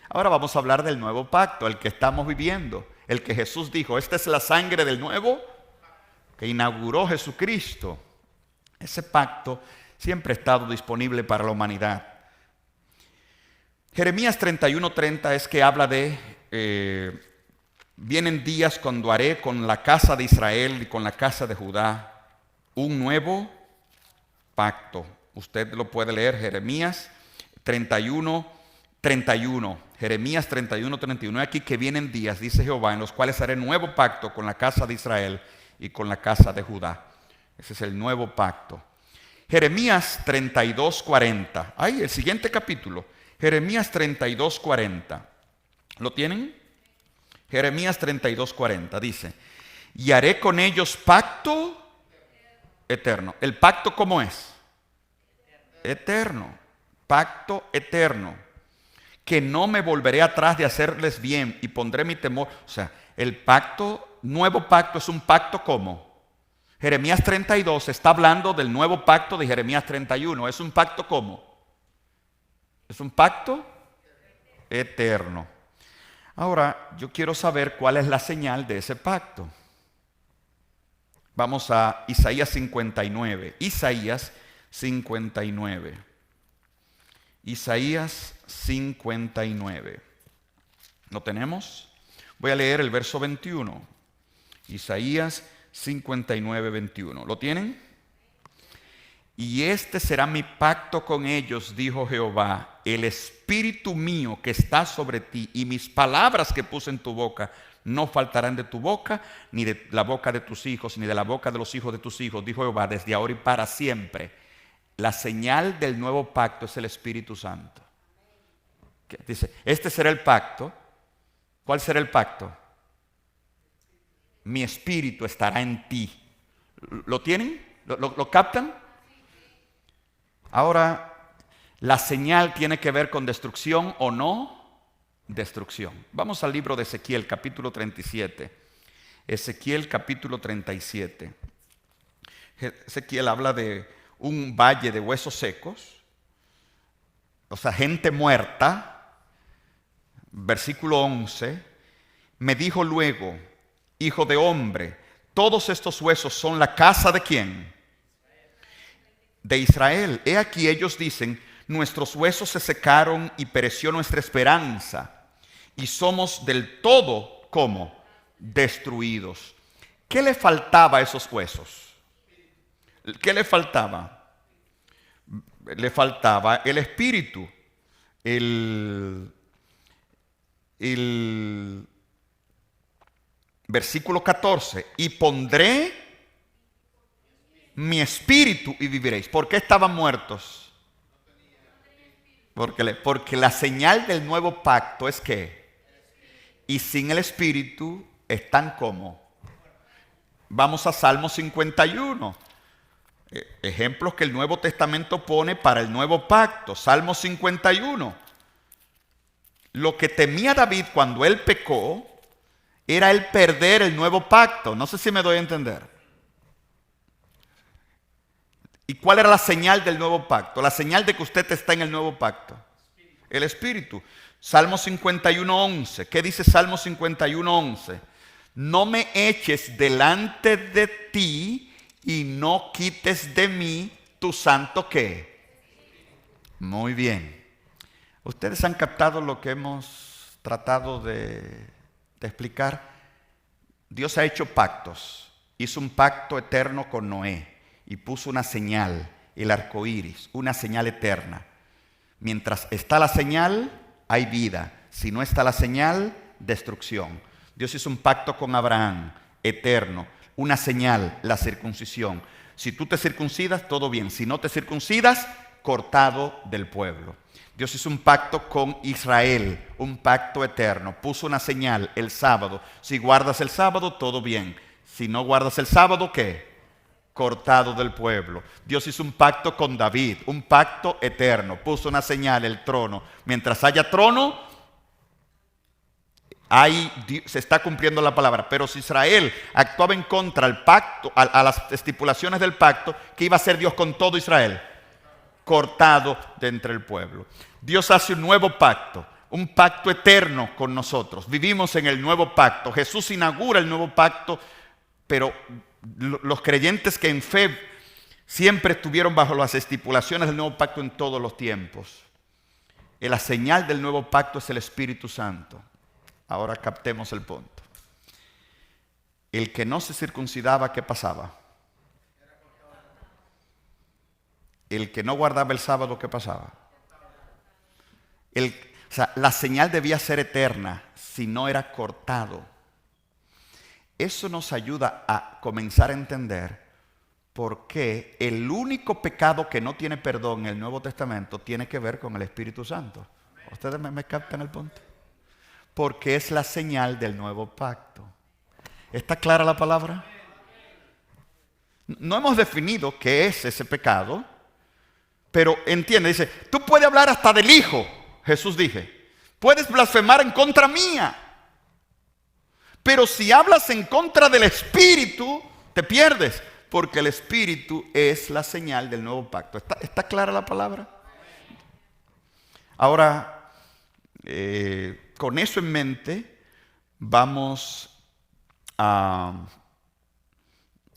Ahora vamos a hablar del nuevo pacto, el que estamos viviendo, el que Jesús dijo, esta es la sangre del nuevo que inauguró Jesucristo. Ese pacto siempre ha estado disponible para la humanidad. Jeremías 31:30 es que habla de vienen días cuando haré con la casa de Israel y con la casa de Judá un nuevo pacto. Usted lo puede leer, Jeremías 31:31. Jeremías 31:31. Aquí que vienen días, dice Jehová, en los cuales haré nuevo pacto con la casa de Israel y con la casa de Judá. Ese es el nuevo pacto. Jeremías 32:40. Ahí, el siguiente capítulo. Jeremías 32:40. ¿Lo tienen? Jeremías 32:40 dice, y haré con ellos pacto eterno. ¿El pacto cómo es? Eterno. Pacto eterno. Que no me volveré atrás de hacerles bien y pondré mi temor. O sea, el pacto, nuevo pacto es un pacto ¿cómo? Jeremías 32 está hablando del nuevo pacto de Jeremías 31. ¿Es un pacto cómo? Es un pacto eterno. Ahora, yo quiero saber cuál es la señal de ese pacto. Vamos a Isaías 59. Isaías 59. Isaías 59. ¿Lo tenemos? Voy a leer el verso 21. Isaías 59, 21. ¿Lo tienen? Y este será mi pacto con ellos, dijo Jehová, el espíritu mío que está sobre ti y mis palabras que puse en tu boca no faltarán de tu boca, ni de la boca de tus hijos, ni de la boca de los hijos de tus hijos, dijo Jehová, desde ahora y para siempre. La señal del nuevo pacto es el Espíritu Santo. Dice, este será el pacto. ¿Cuál será el pacto? Mi espíritu estará en ti. ¿Lo tienen? ¿Lo captan? Ahora, la señal tiene que ver con destrucción o no destrucción. Vamos al libro de Ezequiel, capítulo 37. Ezequiel, capítulo 37. Ezequiel habla de un valle de huesos secos, o sea, gente muerta. Versículo 11, me dijo luego, hijo de hombre, todos estos huesos son la casa ¿de quién? De Israel. He aquí ellos dicen, nuestros huesos se secaron y pereció nuestra esperanza y somos del todo, ¿cómo? Destruidos. ¿Qué le faltaba a esos huesos? ¿Qué le faltaba? Le faltaba el espíritu, el versículo 14, y pondré mi espíritu y viviréis. ¿Por qué estaban muertos? Porque la señal del nuevo pacto es que, y sin el espíritu están como. Vamos a Salmo 51. Ejemplos que el Nuevo Testamento pone para el nuevo pacto. Salmo 51. Lo que temía David cuando él pecó era el perder el nuevo pacto. No sé si me doy a entender. ¿Y cuál era la señal del nuevo pacto? La señal de que usted está en el nuevo pacto. El Espíritu. Salmo 51:11. ¿Qué dice Salmo 51:11? No me eches delante de ti y no quites de mí tu santo ¿qué? Muy bien. Ustedes han captado lo que hemos tratado de explicar. Dios ha hecho pactos. Hizo un pacto eterno con Noé y puso una señal, el arco iris, una señal eterna. Mientras está la señal, hay vida. Si no está la señal, destrucción. Dios hizo un pacto con Abraham, eterno, una señal, la circuncisión. Si tú te circuncidas, todo bien. Si no te circuncidas, cortado del pueblo. Dios hizo un pacto con Israel, un pacto eterno. Puso una señal el sábado. Si guardas el sábado, todo bien. Si no guardas el sábado, ¿qué? Cortado del pueblo. Dios hizo un pacto con David, un pacto eterno. Puso una señal, el trono. Mientras haya trono, se está cumpliendo la palabra. Pero si Israel actuaba en contra al pacto, a las estipulaciones del pacto, ¿qué iba a hacer Dios con todo Israel? Cortado de entre el pueblo. Dios hace un nuevo pacto, un pacto eterno con nosotros. Vivimos en el nuevo pacto. Jesús inaugura el nuevo pacto, pero los creyentes que en fe siempre estuvieron bajo las estipulaciones del nuevo pacto en todos los tiempos. La señal del nuevo pacto es el Espíritu Santo. Ahora captemos el punto. El que no se circuncidaba, ¿qué pasaba? El que no guardaba el sábado, ¿qué pasaba? O sea, la señal debía ser eterna, si no era cortado. Eso nos ayuda a comenzar a entender por qué el único pecado que no tiene perdón en el Nuevo Testamento tiene que ver con el Espíritu Santo. ¿Ustedes me captan el punto? porque es la señal del nuevo pacto. ¿Está clara la palabra? No hemos definido qué es ese pecado, pero entiende, dice, tú puedes hablar hasta del Hijo, Jesús dije, puedes blasfemar en contra mía, pero si hablas en contra del Espíritu, te pierdes, porque el Espíritu es la señal del nuevo pacto. ¿Está clara la palabra? Ahora, con eso en mente, vamos a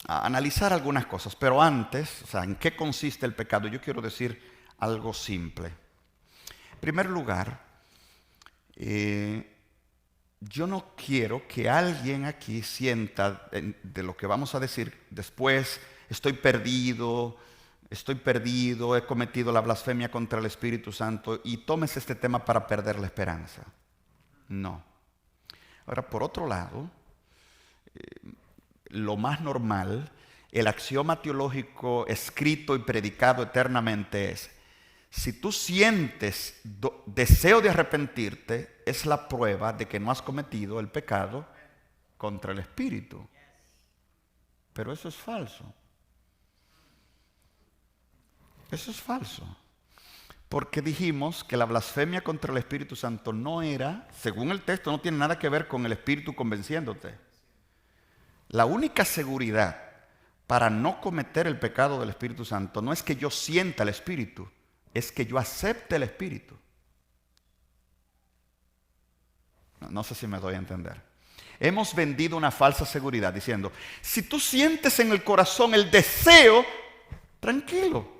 analizar algunas cosas. Pero antes, o sea, ¿en qué consiste el pecado? Yo quiero decir algo simple. En primer lugar, yo no quiero que alguien aquí sienta de lo que vamos a decir después, estoy perdido, he cometido la blasfemia contra el Espíritu Santo, y tomes este tema para perder la esperanza. No. Ahora, por otro lado, lo más normal, el axioma teológico escrito y predicado eternamente es: si tú sientes deseo de arrepentirte, es la prueba de que no has cometido el pecado contra el Espíritu. Pero eso es falso. Eso es falso. Porque dijimos que la blasfemia contra el Espíritu Santo no era, según el texto, no tiene nada que ver con el Espíritu convenciéndote. La única seguridad para no cometer el pecado del Espíritu Santo no es que yo sienta el Espíritu, es que yo acepte el Espíritu. No sé si me doy a entender. Hemos vendido una falsa seguridad diciendo, si tú sientes en el corazón el deseo, tranquilo,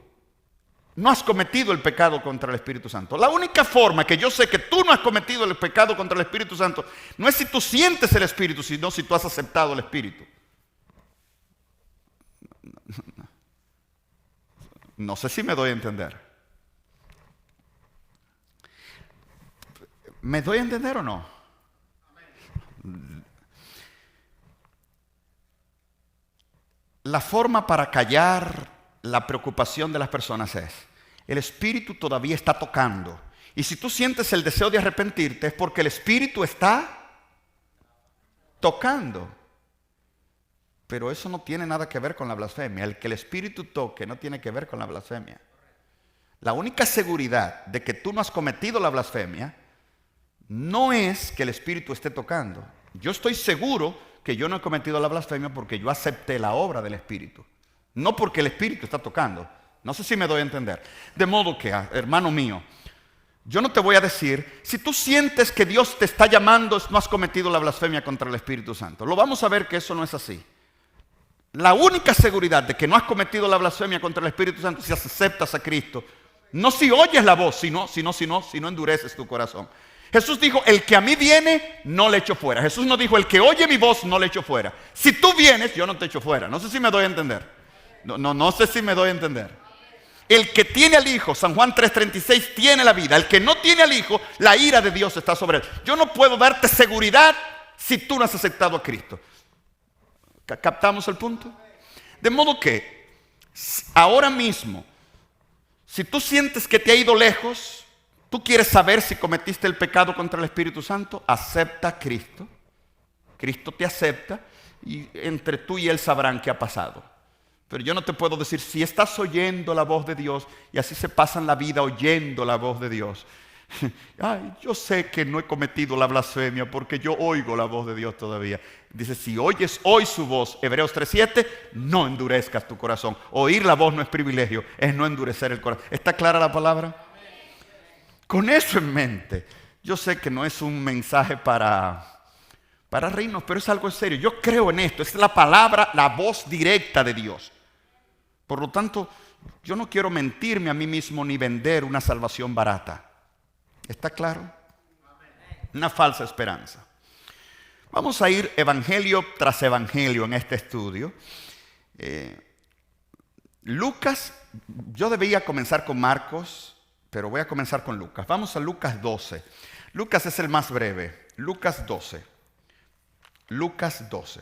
no has cometido el pecado contra el Espíritu Santo. La única forma que yo sé que tú no has cometido el pecado contra el Espíritu Santo no es si tú sientes el Espíritu, sino si tú has aceptado el Espíritu. No sé si me doy a entender. ¿Me doy a entender o no? La forma para callar la preocupación de las personas es: el Espíritu todavía está tocando. Y si tú sientes el deseo de arrepentirte es porque el Espíritu está tocando. Pero eso no tiene nada que ver con la blasfemia. El que el Espíritu toque no tiene que ver con la blasfemia. La única seguridad de que tú no has cometido la blasfemia no es que el Espíritu esté tocando. Yo estoy seguro que yo no he cometido la blasfemia porque yo acepté la obra del Espíritu, no porque el Espíritu está tocando. No sé si me doy a entender. De modo que, hermano mío, yo no te voy a decir, si tú sientes que Dios te está llamando, no has cometido la blasfemia contra el Espíritu Santo. Lo vamos a ver que eso no es así. La única seguridad de que no has cometido la blasfemia contra el Espíritu Santo es si aceptas a Cristo. No si oyes la voz, sino endureces tu corazón. Jesús dijo, el que a mí viene, no le echo fuera. Jesús no dijo, el que oye mi voz, no le echo fuera. Si tú vienes, yo no te echo fuera. No sé si me doy a entender. No sé si me doy a entender. El que tiene al Hijo, San Juan 3:36, tiene la vida. El que no tiene al Hijo, la ira de Dios está sobre él. Yo no puedo darte seguridad si tú no has aceptado a Cristo. ¿Captamos el punto? De modo que, ahora mismo, si tú sientes que te ha ido lejos, tú quieres saber si cometiste el pecado contra el Espíritu Santo, acepta a Cristo. Cristo te acepta y entre tú y Él sabrán qué ha pasado. Pero yo no te puedo decir, si estás oyendo la voz de Dios, y así se pasan la vida oyendo la voz de Dios. Ay, yo sé que no he cometido la blasfemia porque yo oigo la voz de Dios todavía. Dice, si oyes hoy su voz, Hebreos 3:7, no endurezcas tu corazón. Oír la voz no es privilegio, es no endurecer el corazón. ¿Está clara la palabra? Con eso en mente, yo sé que no es un mensaje para reírnos, pero es algo serio. Yo creo en esto, es la palabra, la voz directa de Dios. Por lo tanto, yo no quiero mentirme a mí mismo ni vender una salvación barata. ¿Está claro? Una falsa esperanza. Vamos a ir evangelio tras evangelio en este estudio. Lucas, yo debía comenzar con Marcos, pero voy a comenzar con Lucas. Vamos a Lucas 12. Lucas es el más breve. Lucas 12. Lucas 12.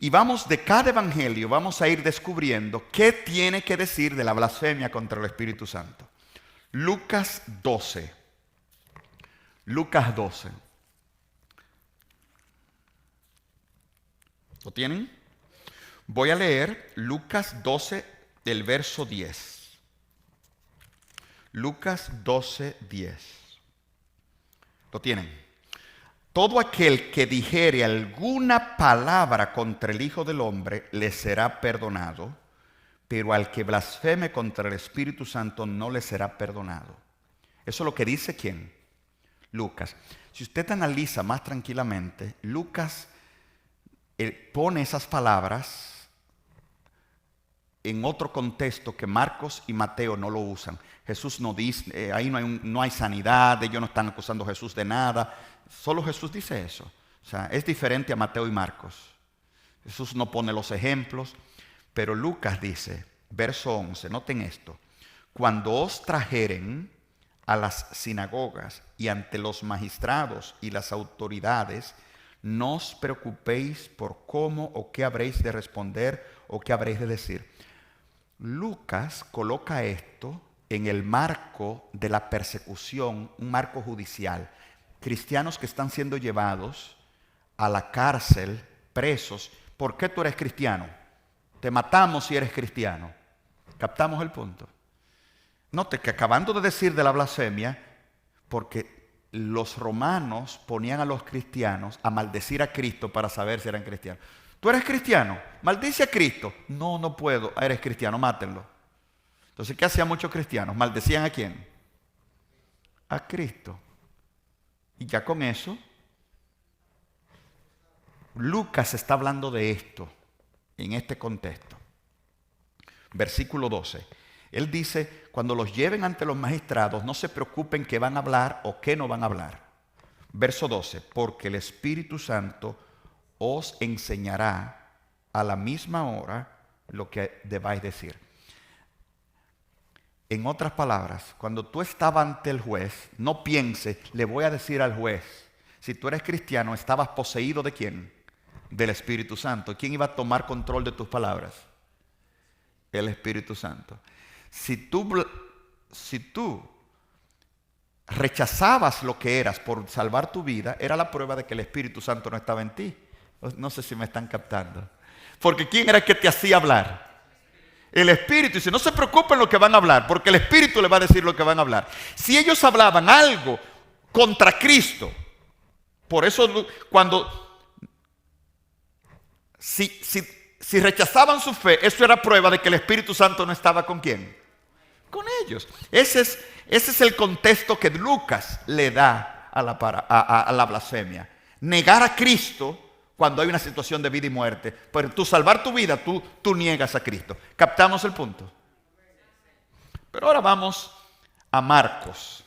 Y vamos de cada evangelio, vamos a ir descubriendo qué tiene que decir de la blasfemia contra el Espíritu Santo. Lucas 12. Lucas 12. ¿Lo tienen? Voy a leer Lucas 12, del verso 10. Lucas 12, 10. ¿Lo tienen? Todo aquel que dijere alguna palabra contra el Hijo del Hombre le será perdonado, pero al que blasfeme contra el Espíritu Santo no le será perdonado. Eso es lo que dice ¿quién? Lucas. Si usted analiza más tranquilamente, Lucas pone esas palabras en otro contexto que Marcos y Mateo no lo usan. Jesús no dice, ahí no hay sanidad, ellos no están acusando a Jesús de nada. Solo Jesús dice eso. O sea, es diferente a Mateo y Marcos. Jesús no pone los ejemplos, pero Lucas dice, verso 11, noten esto. Cuando os trajeren a las sinagogas y ante los magistrados y las autoridades, no os preocupéis por cómo o qué habréis de responder o qué habréis de decir. Lucas coloca esto en el marco de la persecución, un marco judicial. Cristianos que están siendo llevados a la cárcel, presos. ¿Por qué tú eres cristiano? Te matamos si eres cristiano. ¿Captamos el punto? Note que acabando de decir de la blasfemia, porque los romanos ponían a los cristianos a maldecir a Cristo para saber si eran cristianos. ¿Tú eres cristiano? Maldice a Cristo. No, no puedo. Eres cristiano, mátenlo. Entonces, ¿qué hacían muchos cristianos? ¿Maldecían a quién? A Cristo. Y ya con eso, Lucas está hablando de esto en este contexto. Versículo 12. Él dice, cuando los lleven ante los magistrados, no se preocupen qué van a hablar o qué no van a hablar. Verso 12, porque el Espíritu Santo os enseñará a la misma hora lo que debáis decir. En otras palabras, cuando tú estabas ante el juez, no pienses, le voy a decir al juez. Si tú eres cristiano, estabas poseído ¿de quién? Del Espíritu Santo. ¿Quién iba a tomar control de tus palabras? El Espíritu Santo. Si tú rechazabas lo que eras por salvar tu vida, era la prueba de que el Espíritu Santo no estaba en ti. No sé si me están captando. Porque ¿quién era el que te hacía hablar? El Espíritu. Y si no se preocupen lo que van a hablar, porque el Espíritu le va a decir lo que van a hablar. Si ellos hablaban algo contra Cristo, por eso si rechazaban su fe, eso era prueba de que el Espíritu Santo no estaba con ¿quién? Con ellos. Ese es el contexto que Lucas le da a la blasfemia. Negar a Cristo cuando hay una situación de vida y muerte. Pero tú salvar tu vida, tú niegas a Cristo. ¿Captamos el punto? Pero ahora vamos a Marcos.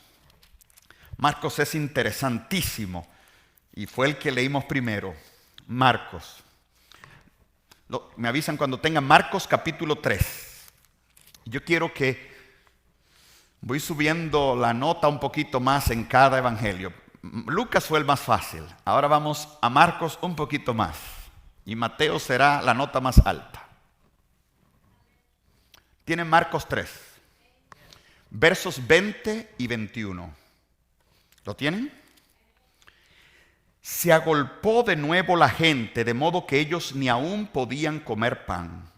Marcos es interesantísimo y fue el que leímos primero. Marcos. Me avisan cuando tengan Marcos capítulo 3. Yo quiero que voy subiendo la nota un poquito más en cada evangelio. Lucas fue el más fácil. Ahora vamos a Marcos un poquito más. Y Mateo será la nota más alta. Tienen Marcos 3. Versos 20 y 21. ¿Lo tienen? Se agolpó de nuevo la gente, de modo que ellos ni aún podían comer pan.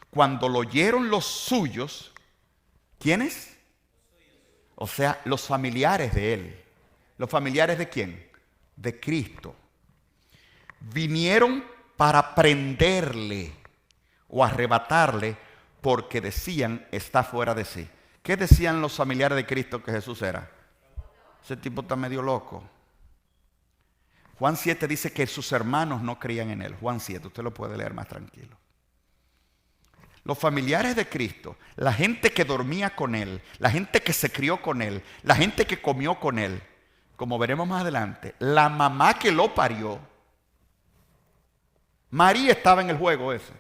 Cuando lo oyeron los suyos, ¿quiénes? O sea, los familiares de él. ¿Los familiares de quién? De Cristo. Vinieron para prenderle o arrebatarle porque decían, está fuera de sí. ¿Qué decían los familiares de Cristo que Jesús era? Ese tipo está medio loco. Juan 7 dice que sus hermanos no creían en él. Juan 7, usted lo puede leer más tranquilo. Los familiares de Cristo, la gente que dormía con él, la gente que se crió con él, la gente que comió con él, como veremos más adelante, la mamá que lo parió, María estaba en el juego ese.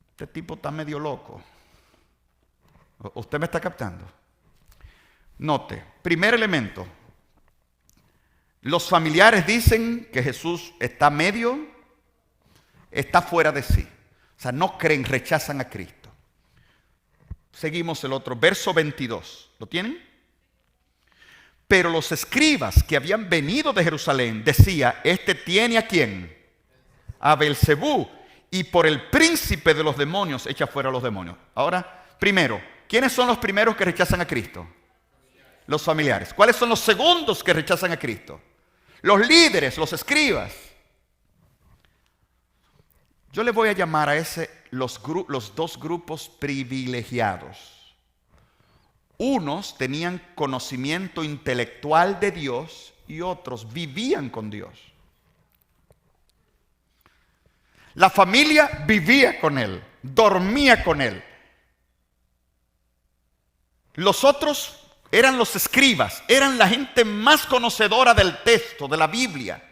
Este tipo está medio loco. ¿Usted me está captando? Note, primer elemento. Los familiares dicen que Jesús está fuera de sí. O sea, no creen, rechazan a Cristo. Seguimos el otro, verso 22. ¿Lo tienen? Pero los escribas que habían venido de Jerusalén decía, este tiene ¿a quién? A Beelzebú, y por el príncipe de los demonios echa fuera a los demonios. Ahora, primero, ¿quiénes son los primeros que rechazan a Cristo? Los familiares. ¿Cuáles son los segundos que rechazan a Cristo? Los líderes, los escribas. Yo le voy a llamar a los dos grupos privilegiados. Unos tenían conocimiento intelectual de Dios y otros vivían con Dios. La familia vivía con Él, dormía con Él. Los otros eran los escribas, eran la gente más conocedora del texto, de la Biblia.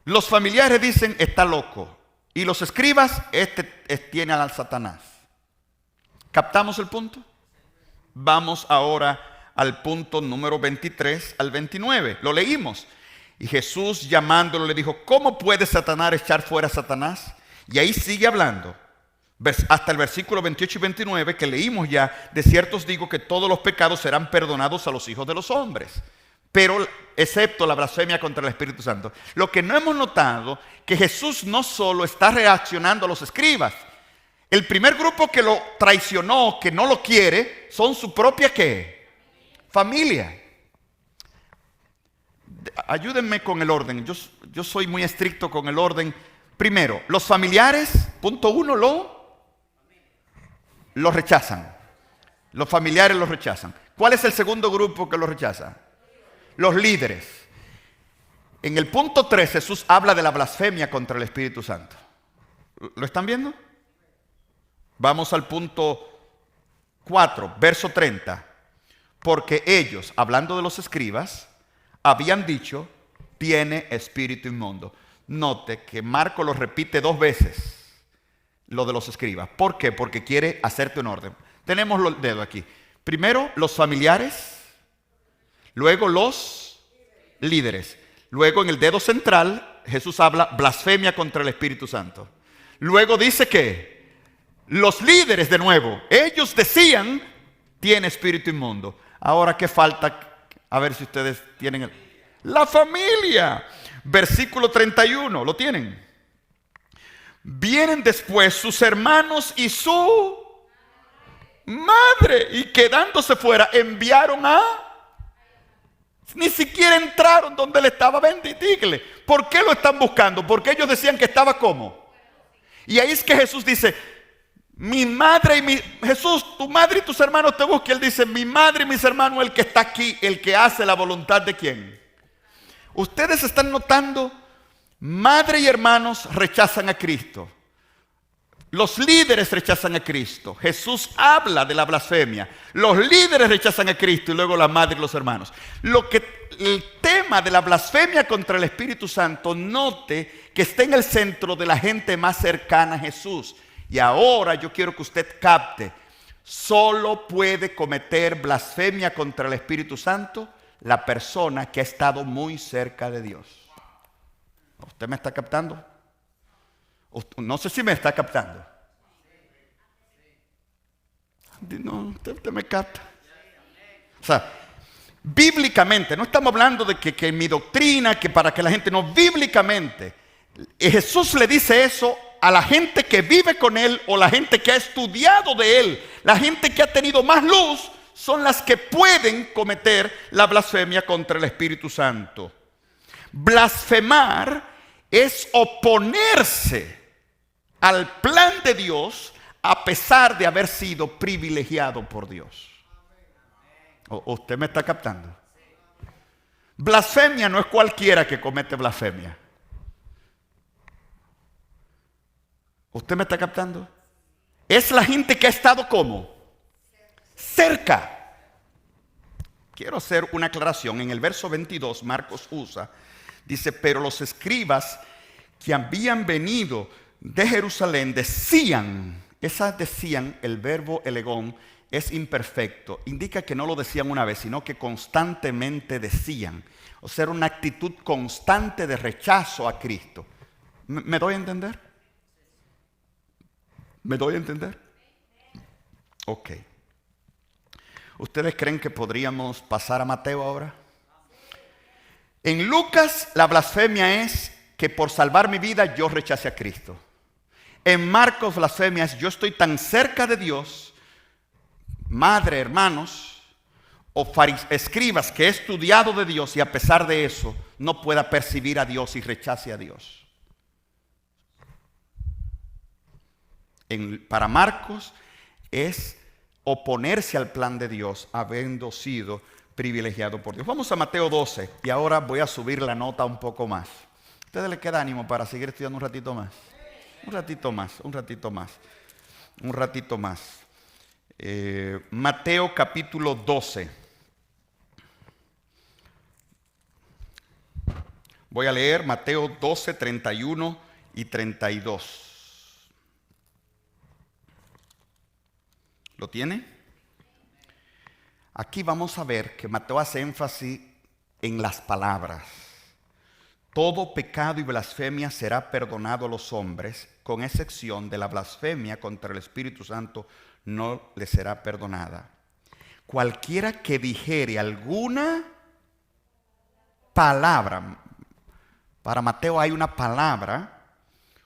Los familiares dicen, está loco. Y los escribas, tiene al Satanás. ¿Captamos el punto? Vamos ahora al punto número 23 al 29. Lo leímos. Y Jesús llamándolo le dijo, ¿cómo puede Satanás echar fuera a Satanás? Y ahí sigue hablando. Hasta el versículo 28 y 29 que leímos ya. De cierto os digo que todos los pecados serán perdonados a los hijos de los hombres. Pero excepto la blasfemia contra el Espíritu Santo. Lo que no hemos notado, que Jesús no solo está reaccionando a los escribas. El primer grupo que lo traicionó, que no lo quiere, son su propia ¿qué? Familia. Ayúdenme con el orden. Yo soy muy estricto con el orden. Primero, los familiares, punto 1, lo rechazan. Los familiares lo rechazan. ¿Cuál es el segundo grupo que lo rechaza? Los líderes. En el punto 3 Jesús habla de la blasfemia contra el Espíritu Santo. ¿Lo están viendo? Vamos al punto 4, verso 30. Porque ellos, hablando de los escribas, habían dicho, tiene espíritu inmundo. Note que Marco lo repite 2 veces, lo de los escribas. ¿Por qué? Porque quiere hacerte un orden. Tenemos los dedos aquí. Primero los familiares, luego los líderes. Luego en el dedo central Jesús habla blasfemia contra el Espíritu Santo. Luego dice que los líderes de nuevo, ellos decían, tiene espíritu inmundo. Ahora, ¿qué falta? A ver si ustedes tienen la familia. Versículo 31, ¿lo tienen? Vienen después sus hermanos y su madre, y quedándose fuera, enviaron ni siquiera entraron donde él estaba. Benditígale. ¿Por qué lo están buscando? Porque ellos decían que estaba ¿cómo? Y ahí es que Jesús dice, mi madre Jesús, tu madre y tus hermanos te buscan. Él dice, mi madre y mis hermanos, el que está aquí, el que hace la voluntad de ¿quién? Ustedes están notando, madre y hermanos rechazan a Cristo. Los líderes rechazan a Cristo. Jesús habla de la blasfemia. Los líderes rechazan a Cristo y luego la madre y los hermanos. El tema de la blasfemia contra el Espíritu Santo, note que está en el centro de la gente más cercana a Jesús. Y ahora yo quiero que usted capte, solo puede cometer blasfemia contra el Espíritu Santo la persona que ha estado muy cerca de Dios. ¿Usted me está captando? No sé si me está captando. No, usted me capta. O sea, bíblicamente, no estamos hablando de que en mi doctrina, que para que la gente no, bíblicamente, Jesús le dice eso a la gente que vive con Él o la gente que ha estudiado de Él. La gente que ha tenido más luz son las que pueden cometer la blasfemia contra el Espíritu Santo. Blasfemar es oponerse al plan de Dios a pesar de haber sido privilegiado por Dios. ¿Usted me está captando? Blasfemia no es cualquiera que comete blasfemia. ¿Usted me está captando? Es la gente que ha estado ¿cómo? Cerca. Quiero hacer una aclaración. En el verso 22, Marcos usa, dice, pero los escribas que habían venido de Jerusalén decían, el verbo elegón es imperfecto, indica que no lo decían una vez, sino que constantemente decían. O sea, era una actitud constante de rechazo a Cristo. ¿Me doy a entender? ¿Me doy a entender? Ok. ¿Ustedes creen que podríamos pasar a Mateo ahora? En Lucas la blasfemia es que por salvar mi vida yo rechace a Cristo. En Marcos blasfemia es yo estoy tan cerca de Dios, madre, hermanos, o escribas que he estudiado de Dios y a pesar de eso no pueda percibir a Dios y rechace a Dios. Para Marcos es oponerse al plan de Dios habiendo sido privilegiado por Dios. Vamos a Mateo 12 y ahora voy a subir la nota un poco más. ¿A ustedes les queda ánimo para seguir estudiando un ratito más? Un ratito más, un ratito más, un ratito más. Mateo capítulo 12. Voy a leer Mateo 12, 31 y 32. ¿Lo tiene? Aquí vamos a ver que Mateo hace énfasis en las palabras. Todo pecado y blasfemia será perdonado a los hombres, con excepción de la blasfemia contra el Espíritu Santo, no le será perdonada. Cualquiera que dijere alguna palabra, para Mateo hay una palabra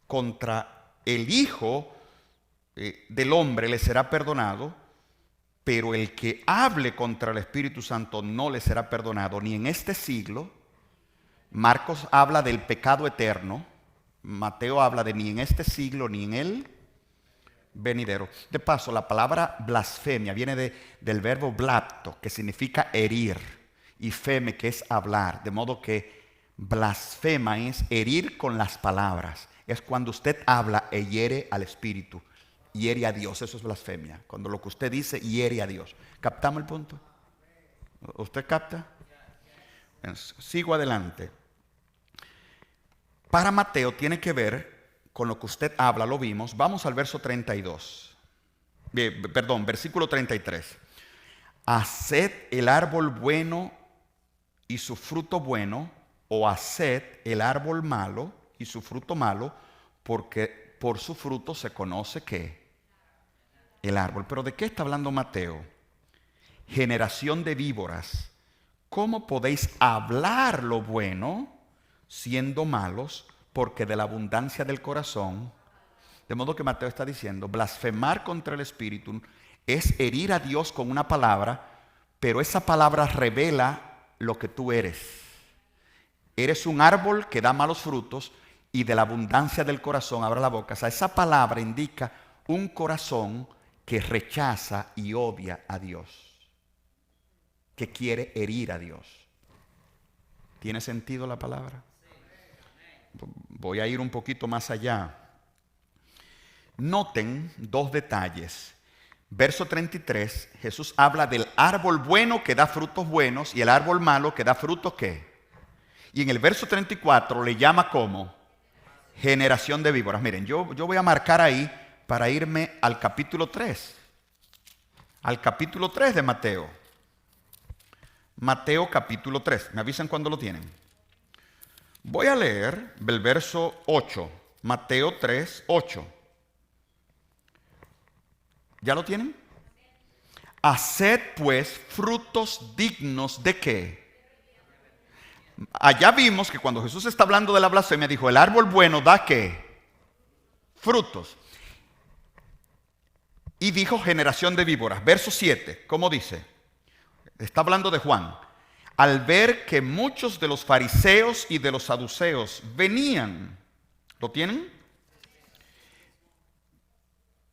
contra el Hijo del hombre le será perdonado, pero el que hable contra el Espíritu Santo no le será perdonado, ni en este siglo. Marcos habla del pecado eterno, Mateo habla de ni en este siglo ni en el venidero. De paso, la palabra blasfemia viene del verbo blapto, que significa herir, y feme, que es hablar, de modo que blasfema es herir con las palabras. Es cuando usted habla e hiere al Espíritu, hiere a Dios. Eso es blasfemia, cuando lo que usted dice hiere a Dios. ¿Captamos el punto? ¿Usted capta? Sigo adelante. Para Mateo tiene que ver con lo que usted habla, lo vimos. Vamos al verso 32. Versículo 33. Haced el árbol bueno y su fruto bueno, o haced el árbol malo y su fruto malo, porque por su fruto se conoce ¿qué? El árbol. ¿Pero de qué está hablando Mateo? Generación de víboras, ¿cómo podéis hablar lo bueno siendo malos? Porque de la abundancia del corazón. De modo que Mateo está diciendo, blasfemar contra el Espíritu es herir a Dios con una palabra, pero esa palabra revela lo que tú eres. Eres un árbol que da malos frutos y de la abundancia del corazón abre la boca. O sea, esa palabra indica un corazón que rechaza y odia a Dios, que quiere herir a Dios. ¿Tiene sentido la palabra? Voy a ir un poquito más allá. Noten dos detalles. Verso 33, Jesús habla del árbol bueno que da frutos buenos y el árbol malo que da frutos ¿qué? Y en el verso 34 le llama como generación de víboras. Miren, yo voy a marcar ahí para irme al capítulo 3. Al capítulo 3 de Mateo. Mateo capítulo 3. ¿Me avisan cuando lo tienen? Voy a leer el verso 8. Mateo 3, 8. ¿Ya lo tienen? Haced pues frutos dignos de ¿qué? Allá vimos que cuando Jesús está hablando de la blasfemia, dijo, el árbol bueno da ¿qué? Frutos. Y dijo generación de víboras. Verso 7, ¿cómo dice? Está hablando de Juan. Al ver que muchos de los fariseos y de los saduceos venían, ¿lo tienen?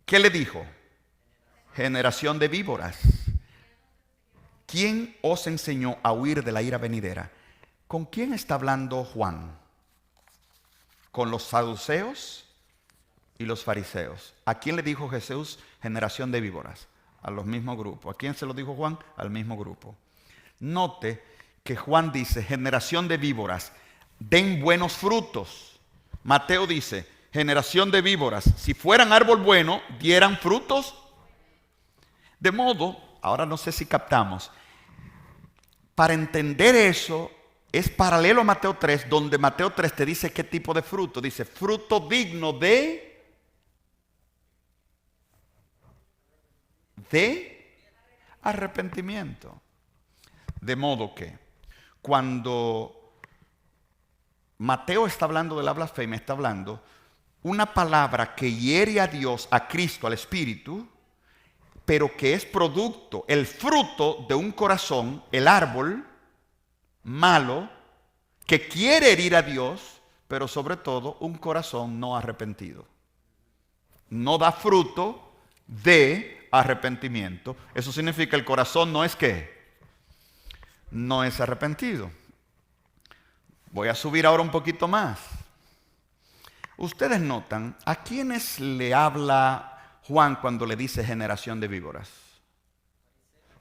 ¿Qué le dijo? Generación de víboras. ¿Quién os enseñó a huir de la ira venidera? ¿Con quién está hablando Juan? ¿Con los saduceos y los fariseos? ¿A quién le dijo Jesús generación de víboras? A los mismos grupos. ¿A quién se lo dijo Juan? Al mismo grupo. Note que Juan dice generación de víboras, den buenos frutos. Mateo dice generación de víboras, si fueran árbol bueno, dieran frutos. De modo, ahora no sé si captamos, para entender eso es paralelo a Mateo 3, donde Mateo 3 te dice qué tipo de fruto. Dice fruto digno de arrepentimiento. De modo que cuando Mateo está hablando de la blasfemia, está hablando una palabra que hiere a Dios, a Cristo, al Espíritu, pero que es producto, el fruto de un corazón, el árbol malo, que quiere herir a Dios, pero sobre todo un corazón no arrepentido. No da fruto de arrepentimiento. Eso significa el corazón no es ¿qué? No es arrepentido. Voy a subir ahora un poquito más. Ustedes notan, ¿a quiénes le habla Juan cuando le dice generación de víboras?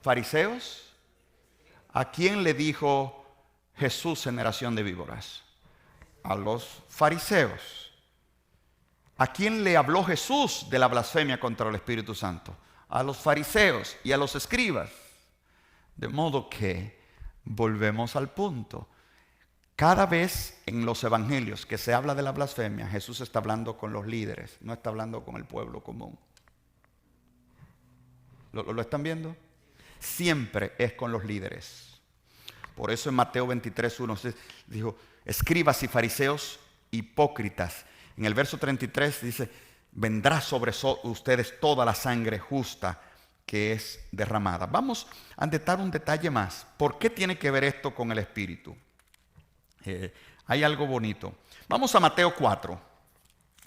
¿Fariseos? ¿A quién le dijo Jesús generación de víboras? A los fariseos. ¿A quién le habló Jesús de la blasfemia contra el Espíritu Santo? A los fariseos y a los escribas. De modo que volvemos al punto. Cada vez en los evangelios que se habla de la blasfemia, Jesús está hablando con los líderes, no está hablando con el pueblo común. ¿Lo están viendo? Siempre es con los líderes. Por eso en Mateo 23:1 dijo, escribas y fariseos hipócritas. En el verso 33 dice, vendrá sobre ustedes toda la sangre justa que es derramada. Vamos a dar un detalle más. ¿Por qué tiene que ver esto con el Espíritu? Hay algo bonito. Vamos a Mateo 4.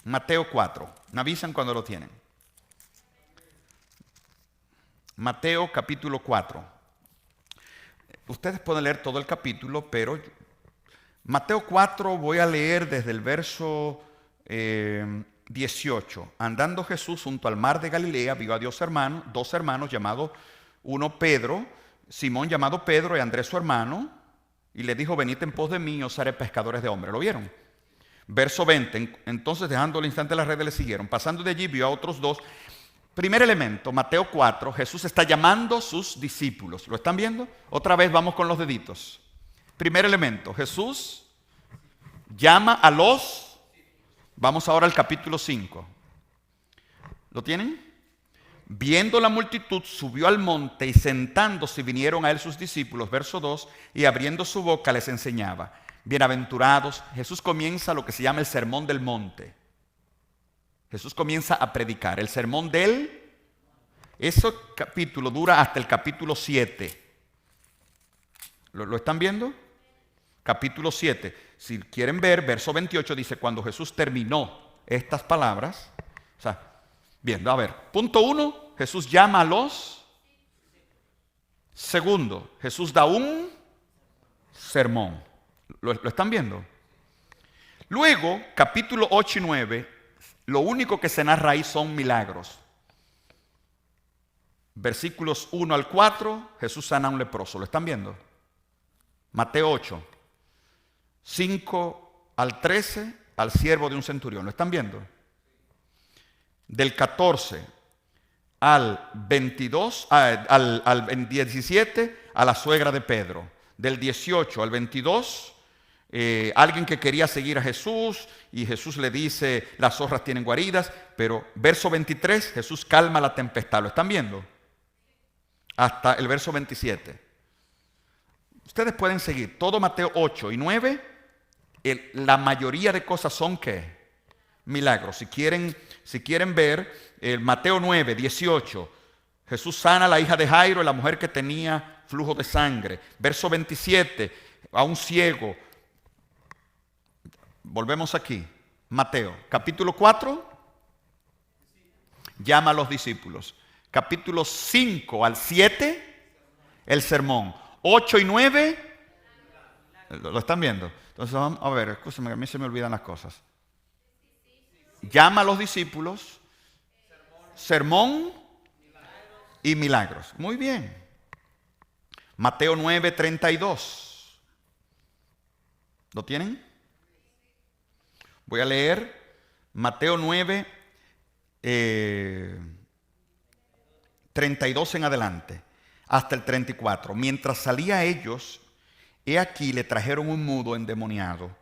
Mateo 4. Me avisan cuando lo tienen. Mateo capítulo 4. Ustedes pueden leer todo el capítulo, pero Mateo 4 voy a leer desde el verso 18. Andando Jesús junto al mar de Galilea, vio a dos hermanos llamados, uno Pedro, Simón llamado Pedro y Andrés su hermano, y le dijo, venid en pos de mí, os haré pescadores de hombres. ¿Lo vieron? Verso 20. Entonces, dejando al instante las redes, le siguieron. Pasando de allí, vio a otros dos. Primer elemento, Mateo 4, Jesús está llamando a sus discípulos. ¿Lo están viendo? Otra vez vamos con los deditos. Primer elemento, Jesús llama a los... Vamos ahora al capítulo 5. ¿Lo tienen? Viendo la multitud, subió al monte y sentándose vinieron a él sus discípulos, verso 2, y abriendo su boca les enseñaba. Bienaventurados, Jesús comienza lo que se llama el sermón del monte. Jesús comienza a predicar. El sermón de él, ese capítulo dura hasta el capítulo 7. ¿Lo están viendo? Capítulo 7. Si quieren ver, verso 28 dice, cuando Jesús terminó estas palabras, o sea, bien, a ver, punto 1, Jesús llama a los. Segundo, Jesús da un sermón. ¿Lo están viendo? Luego, capítulo 8 y 9, lo único que se narra ahí son milagros. Versículos 1 al 4, Jesús sana a un leproso. ¿Lo están viendo? Mateo 8, 5 al 13, al siervo de un centurión. ¿Lo están viendo? Del 14 al 22, al 17, a la suegra de Pedro. Del 18 al 22, alguien que quería seguir a Jesús y Jesús le dice, las zorras tienen guaridas, pero verso 23, Jesús calma la tempestad. ¿Lo están viendo? Hasta el verso 27. Ustedes pueden seguir todo Mateo 8 y 9, la mayoría de cosas son ¿qué? Milagros. Si quieren ver el Mateo 9, 18, Jesús sana a la hija de Jairo, la mujer que tenía flujo de sangre. Verso 27, a un ciego. Volvemos aquí. Mateo, capítulo 4, llama a los discípulos. Capítulo 5 al 7, el sermón. 8 y 9, ¿lo están viendo? Entonces vamos a ver, escúchame, a mí se me olvidan las cosas. Llama a los discípulos, sermón y milagros. Muy bien. Mateo 9, 32. ¿Lo tienen? Voy a leer Mateo 9, 32 en adelante, hasta el 34. Mientras salía a ellos, he aquí le trajeron un mudo endemoniado,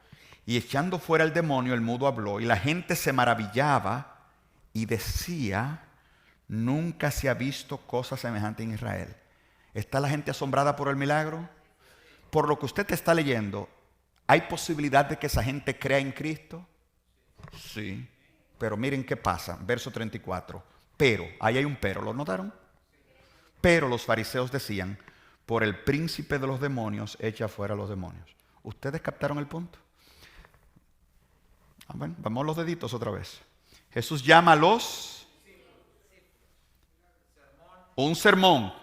y echando fuera el demonio, el mudo habló, y la gente se maravillaba y decía, nunca se ha visto cosa semejante en Israel. ¿Está la gente asombrada por el milagro? Por lo que usted está leyendo, ¿hay posibilidad de que esa gente crea en Cristo? Sí. Pero miren qué pasa, verso 34. Pero, ahí hay un pero, ¿lo notaron? Pero los fariseos decían, por el príncipe de los demonios, echa fuera a los demonios. ¿Ustedes captaron el punto? Bueno, vamos a los deditos otra vez. Jesús llama a los... Un sermón.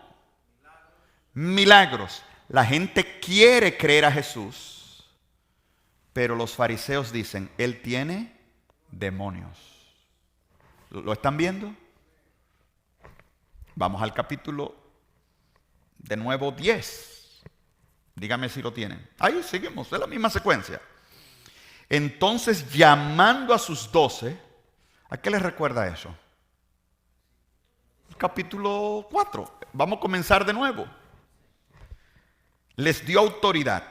Milagros. La gente quiere creer a Jesús, pero los fariseos dicen, Él tiene demonios. ¿Lo están viendo? Vamos al capítulo de nuevo 10. Dígame si lo tienen. Ahí seguimos, es la misma secuencia. Entonces, llamando a sus 12, ¿a qué les recuerda eso? Capítulo 4. Vamos a comenzar de nuevo. Les dio autoridad.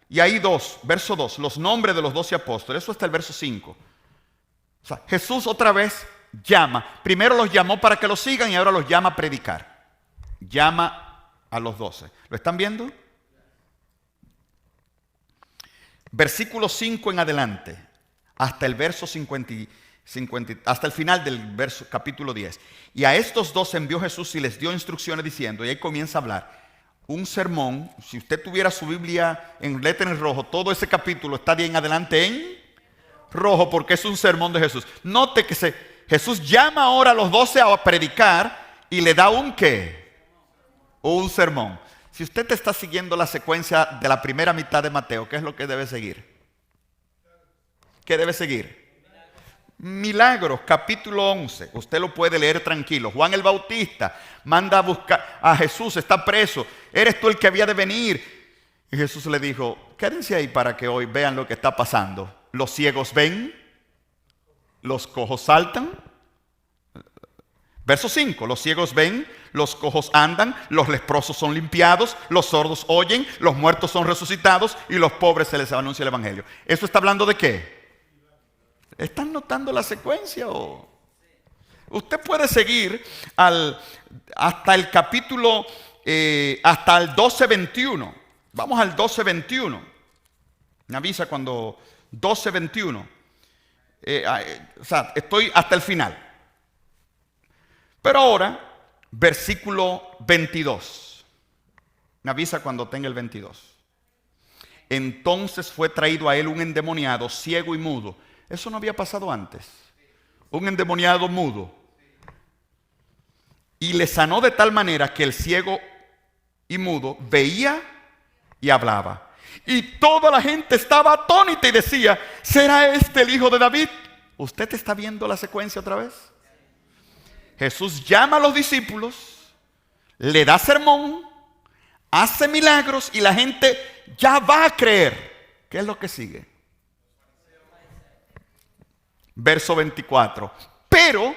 Y ahí verso 2, los nombres de los 12 apóstoles. Eso hasta el verso 5. O sea, Jesús otra vez llama. Primero los llamó para que los sigan y ahora los llama a predicar. Llama a los 12. ¿Lo están viendo? Versículo 5 en adelante, hasta el verso 50, hasta el final del verso, capítulo 10. Y a estos 12 envió Jesús y les dio instrucciones diciendo, y ahí comienza a hablar, un sermón. Si usted tuviera su Biblia en letra en rojo, todo ese capítulo está de en adelante en rojo, porque es un sermón de Jesús. Note que Jesús llama ahora a los 12 a predicar y le da un ¿qué? Un sermón. Si usted está siguiendo la secuencia de la primera mitad de Mateo, ¿qué es lo que debe seguir? ¿Qué debe seguir? Milagros, capítulo 11. Usted lo puede leer tranquilo. Juan el Bautista manda a buscar a Jesús, está preso. ¿Eres tú el que había de venir? Y Jesús le dijo, quédense ahí para que hoy vean lo que está pasando. Los ciegos ven, los cojos saltan. Verso 5, los ciegos ven, los cojos andan, los leprosos son limpiados, los sordos oyen, los muertos son resucitados y los pobres se les anuncia el evangelio. ¿Eso está hablando de qué? ¿Están notando la secuencia? Usted puede seguir hasta el capítulo, hasta el 12:21. Vamos al 12:21. Me avisa cuando 12:21. O sea, estoy hasta el final. Pero ahora, versículo 22. Me avisa cuando tenga el 22. Entonces fue traído a él un endemoniado, ciego y mudo. Eso no había pasado antes. Un endemoniado mudo. Y le sanó de tal manera que el ciego y mudo veía y hablaba. Y toda la gente estaba atónita y decía, ¿será este el hijo de David? ¿Usted está viendo la secuencia otra vez? Jesús llama a los discípulos, le da sermón, hace milagros y la gente ya va a creer. ¿Qué es lo que sigue? Verso 24. Pero,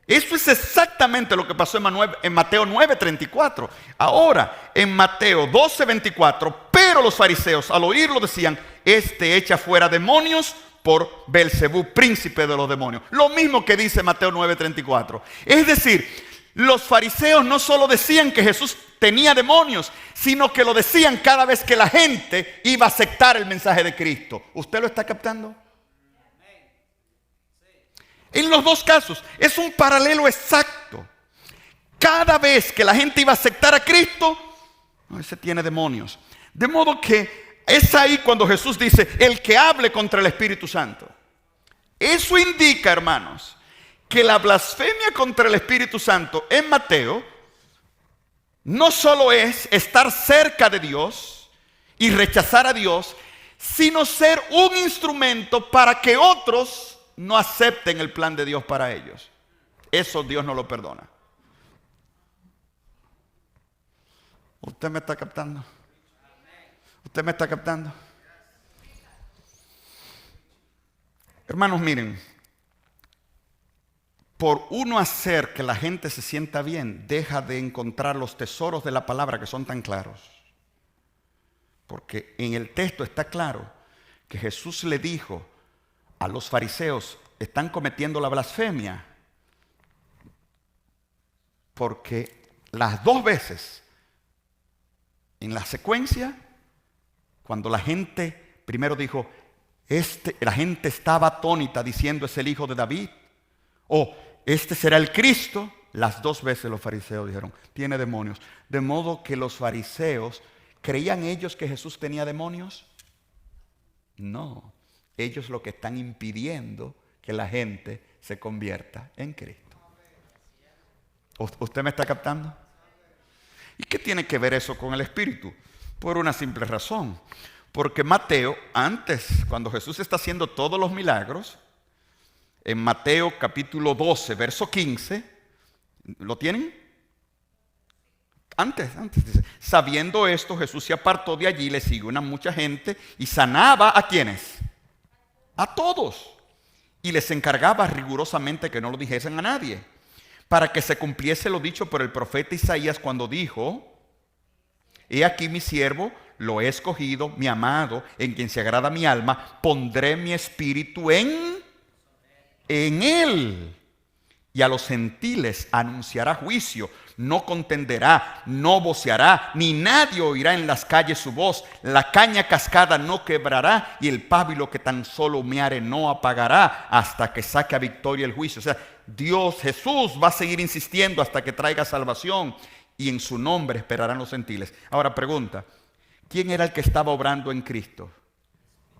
eso es exactamente lo que pasó en Mateo 9:34. Ahora, en Mateo 12:24, pero los fariseos al oírlo decían, este echa fuera demonios por Belcebú, príncipe de los demonios. Lo mismo que dice Mateo 9:34. Es decir, los fariseos no solo decían que Jesús tenía demonios, sino que lo decían cada vez que la gente iba a aceptar el mensaje de Cristo. ¿Usted lo está captando? En los dos casos es un paralelo exacto. Cada vez que la gente iba a aceptar a Cristo, ese tiene demonios. De modo que es ahí cuando Jesús dice, el que hable contra el Espíritu Santo. Eso indica, hermanos, que la blasfemia contra el Espíritu Santo en Mateo no solo es estar cerca de Dios y rechazar a Dios, sino ser un instrumento para que otros no acepten el plan de Dios para ellos. Eso Dios no lo perdona. ¿Usted me está captando? ¿Usted me está captando? Hermanos, miren, por uno hacer que la gente se sienta bien, deja de encontrar los tesoros de la palabra que son tan claros. Porque en el texto está claro que Jesús le dijo a los fariseos, están cometiendo la blasfemia. Porque las dos veces en la secuencia, cuando la gente primero dijo, la gente estaba atónita diciendo es el hijo de David, o este será el Cristo, las dos veces los fariseos dijeron, tiene demonios. De modo que los fariseos, ¿creían ellos que Jesús tenía demonios? No, ellos lo que están impidiendo que la gente se convierta en Cristo. ¿Usted me está captando? ¿Y qué tiene que ver eso con el Espíritu? Por una simple razón. Porque Mateo, antes, cuando Jesús está haciendo todos los milagros, en Mateo capítulo 12, verso 15, ¿lo tienen? Antes dice, sabiendo esto, Jesús se apartó de allí, le siguió una mucha gente y sanaba ¿a quiénes? A todos. Y les encargaba rigurosamente que no lo dijesen a nadie, para que se cumpliese lo dicho por el profeta Isaías cuando dijo, he aquí mi siervo, lo he escogido, mi amado, en quien se agrada mi alma, pondré mi espíritu en él. Y a los gentiles anunciará juicio, no contenderá, no voceará, ni nadie oirá en las calles su voz. La caña cascada no quebrará, y el pábilo que tan solo humeare no apagará, hasta que saque a victoria el juicio. O sea, Dios, Jesús va a seguir insistiendo hasta que traiga salvación, y en su nombre esperarán los gentiles. Ahora pregunta, ¿quién era el que estaba obrando en Cristo?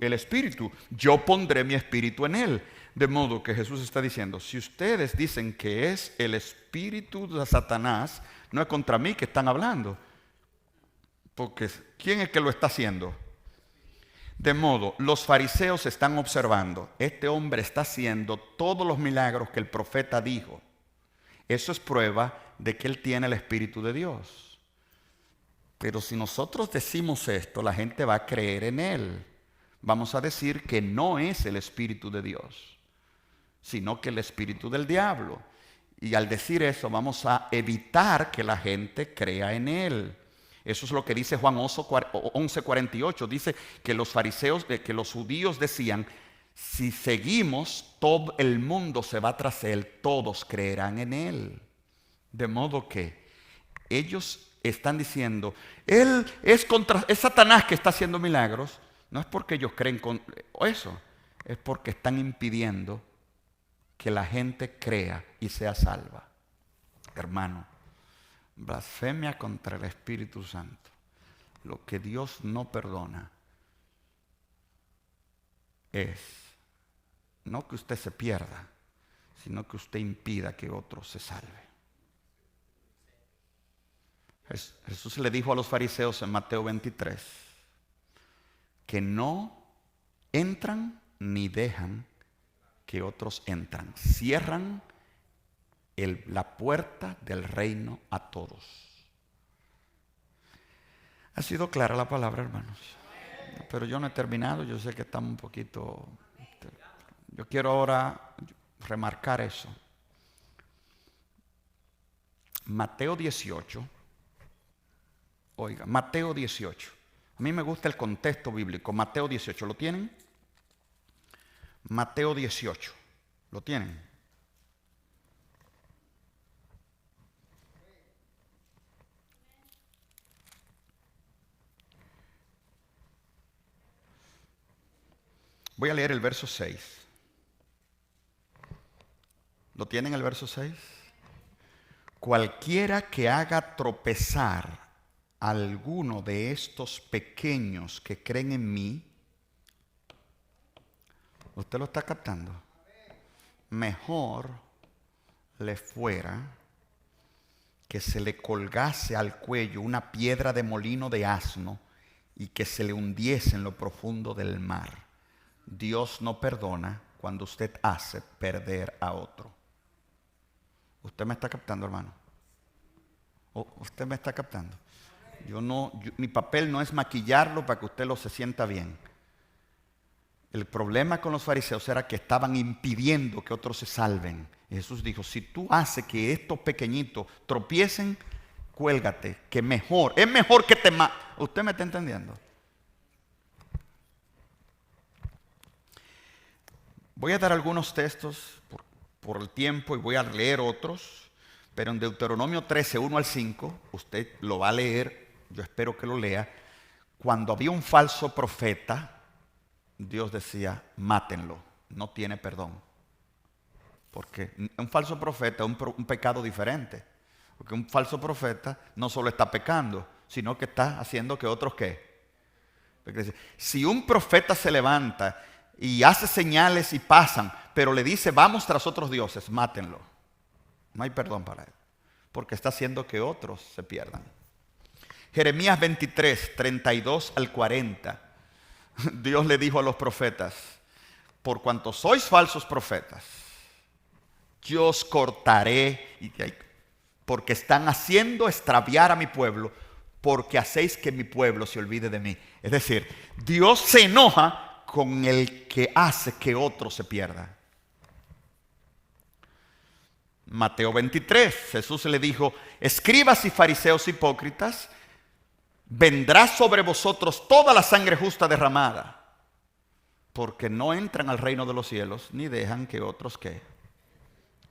El Espíritu. Yo pondré mi espíritu en él. De modo que Jesús está diciendo, si ustedes dicen que es el espíritu de Satanás, no es contra mí que están hablando. Porque ¿quién es que lo está haciendo? De modo, los fariseos están observando, este hombre está haciendo todos los milagros que el profeta dijo. Eso es prueba de que él tiene el Espíritu de Dios. Pero si nosotros decimos esto, la gente va a creer en él. Vamos a decir que no es el Espíritu de Dios, sino que el espíritu del diablo. Y al decir eso vamos a evitar que la gente crea en él. Eso es lo que dice Juan 11:48. Dice que los fariseos, que los judíos decían, si seguimos, todo el mundo se va tras él, todos creerán en él. De modo que ellos están diciendo, él es Satanás que está haciendo milagros. No es porque ellos creen con eso, es porque están impidiendo que la gente crea y sea salva. Hermano, blasfemia contra el Espíritu Santo. Lo que Dios no perdona es no que usted se pierda, sino que usted impida que otro se salve. Jesús le dijo a los fariseos en Mateo 23 que no entran ni dejan que otros entran. Cierran la puerta del reino a todos. Ha sido clara la palabra, hermanos. Pero yo no he terminado, yo sé que estamos un poquito... Yo quiero ahora remarcar eso. Mateo 18. Oiga, Mateo 18. A mí me gusta el contexto bíblico. Mateo 18, ¿lo tienen? Mateo 18, ¿lo tienen? Voy a leer el verso 6. ¿Lo tienen el verso 6? Cualquiera que haga tropezar a alguno de estos pequeños que creen en mí, ¿usted lo está captando? Mejor le fuera que se le colgase al cuello una piedra de molino de asno y que se le hundiese en lo profundo del mar. Dios no perdona cuando usted hace perder a otro. ¿Usted me está captando, hermano? ¿Usted me está captando? Mi papel no es maquillarlo para que usted lo se sienta bien. El problema con los fariseos era que estaban impidiendo que otros se salven. Y Jesús dijo, si tú haces que estos pequeñitos tropiecen, cuélgate, que es mejor que te maten. ¿Usted me está entendiendo? Voy a dar algunos textos por el tiempo y voy a leer otros, Pero en Deuteronomio 13, 1 al 5, usted lo va a leer, yo espero que lo lea. Cuando había un falso profeta, Dios decía, mátenlo, no tiene perdón. Porque un falso profeta es un pecado diferente. Porque un falso profeta no solo está pecando, sino que está haciendo que otros ¿qué? Porque si un profeta se levanta y hace señales y pasan, pero le dice vamos tras otros dioses, mátenlo. No hay perdón para él, porque está haciendo que otros se pierdan. Jeremías 23, 32 al 40. Dios le dijo a los profetas, por cuanto sois falsos profetas, yo os cortaré, porque están haciendo extraviar a mi pueblo, porque hacéis que mi pueblo se olvide de mí. Es decir, Dios se enoja con el que hace que otro se pierda. Mateo 23, Jesús le dijo, escribas y fariseos hipócritas, vendrá sobre vosotros toda la sangre justa derramada, porque no entran al reino de los cielos, ni dejan que otros ¿qué?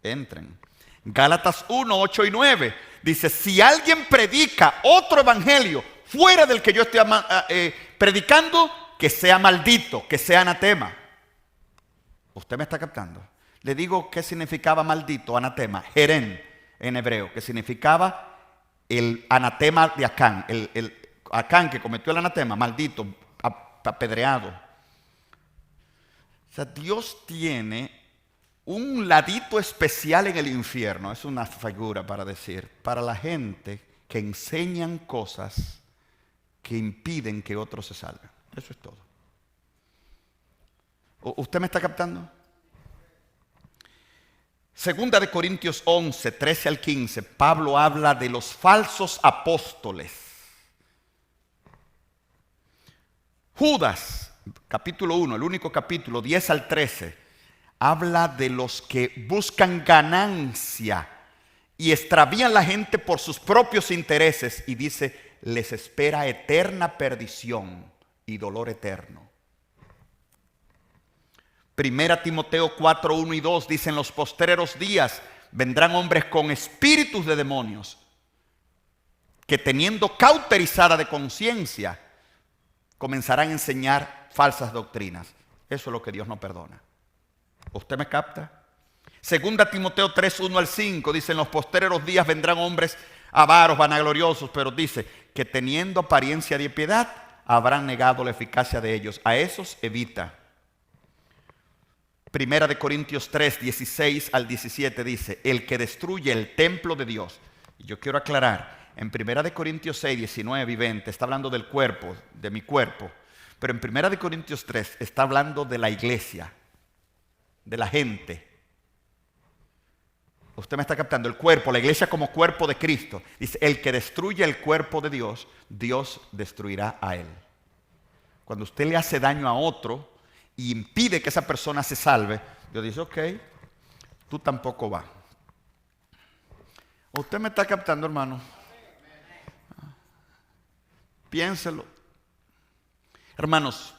Entren. Gálatas 1, 8 y 9 dice, si alguien predica otro evangelio fuera del que yo estoy predicando, que sea maldito, que sea anatema. ¿Usted me está captando? Le digo qué significaba maldito, anatema, jerén en hebreo, que significaba el anatema de Acán, el Acán que cometió el anatema, maldito, apedreado. O sea, Dios tiene un ladito especial en el infierno, es una figura para decir, para la gente que enseñan cosas que impiden que otros se salven. Eso es todo. ¿Usted me está captando? Segunda de Corintios 11, 13 al 15, Pablo habla de los falsos apóstoles. Judas, capítulo 1, el único capítulo, 10 al 13, habla de los que buscan ganancia y extravían la gente por sus propios intereses y dice, les espera eterna perdición y dolor eterno. Primera Timoteo 4, 1 y 2 dice, en los postreros días vendrán hombres con espíritus de demonios que teniendo cauterizada de conciencia comenzarán a enseñar falsas doctrinas. Eso es lo que Dios no perdona. ¿Usted me capta? Segunda Timoteo 3, 1 al 5 dice, en los postreros días vendrán hombres avaros, vanagloriosos, pero dice que teniendo apariencia de piedad habrán negado la eficacia de ellos. A esos evita. Primera de Corintios 3, 16 al 17 dice, el que destruye el templo de Dios. Y yo quiero aclarar, en Primera de Corintios 6, 19 y 20 está hablando del cuerpo, de mi cuerpo. Pero en Primera de Corintios 3 está hablando de la iglesia, de la gente. Usted me está captando, el cuerpo, la iglesia como cuerpo de Cristo. Dice, el que destruye el cuerpo de Dios, Dios destruirá a él. Cuando usted le hace daño a otro y impide que esa persona se salve, Dios dice, ok, tú tampoco vas. ¿Usted me está captando, hermano? Piénselo. Hermanos,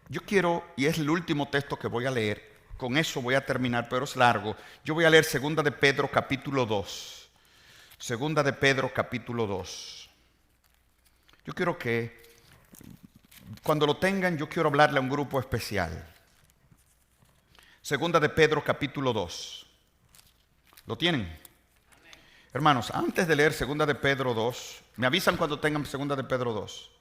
yo quiero, y es el último texto que voy a leer, con eso voy a terminar, pero es largo. Yo voy a leer Segunda de Pedro capítulo 2. Segunda de Pedro capítulo 2. Yo quiero que, cuando lo tengan, yo quiero hablarle a un grupo especial. Segunda de Pedro capítulo 2. ¿Lo tienen? Hermanos, antes de leer Segunda de Pedro 2, me avisan cuando tengan Segunda de Pedro 2.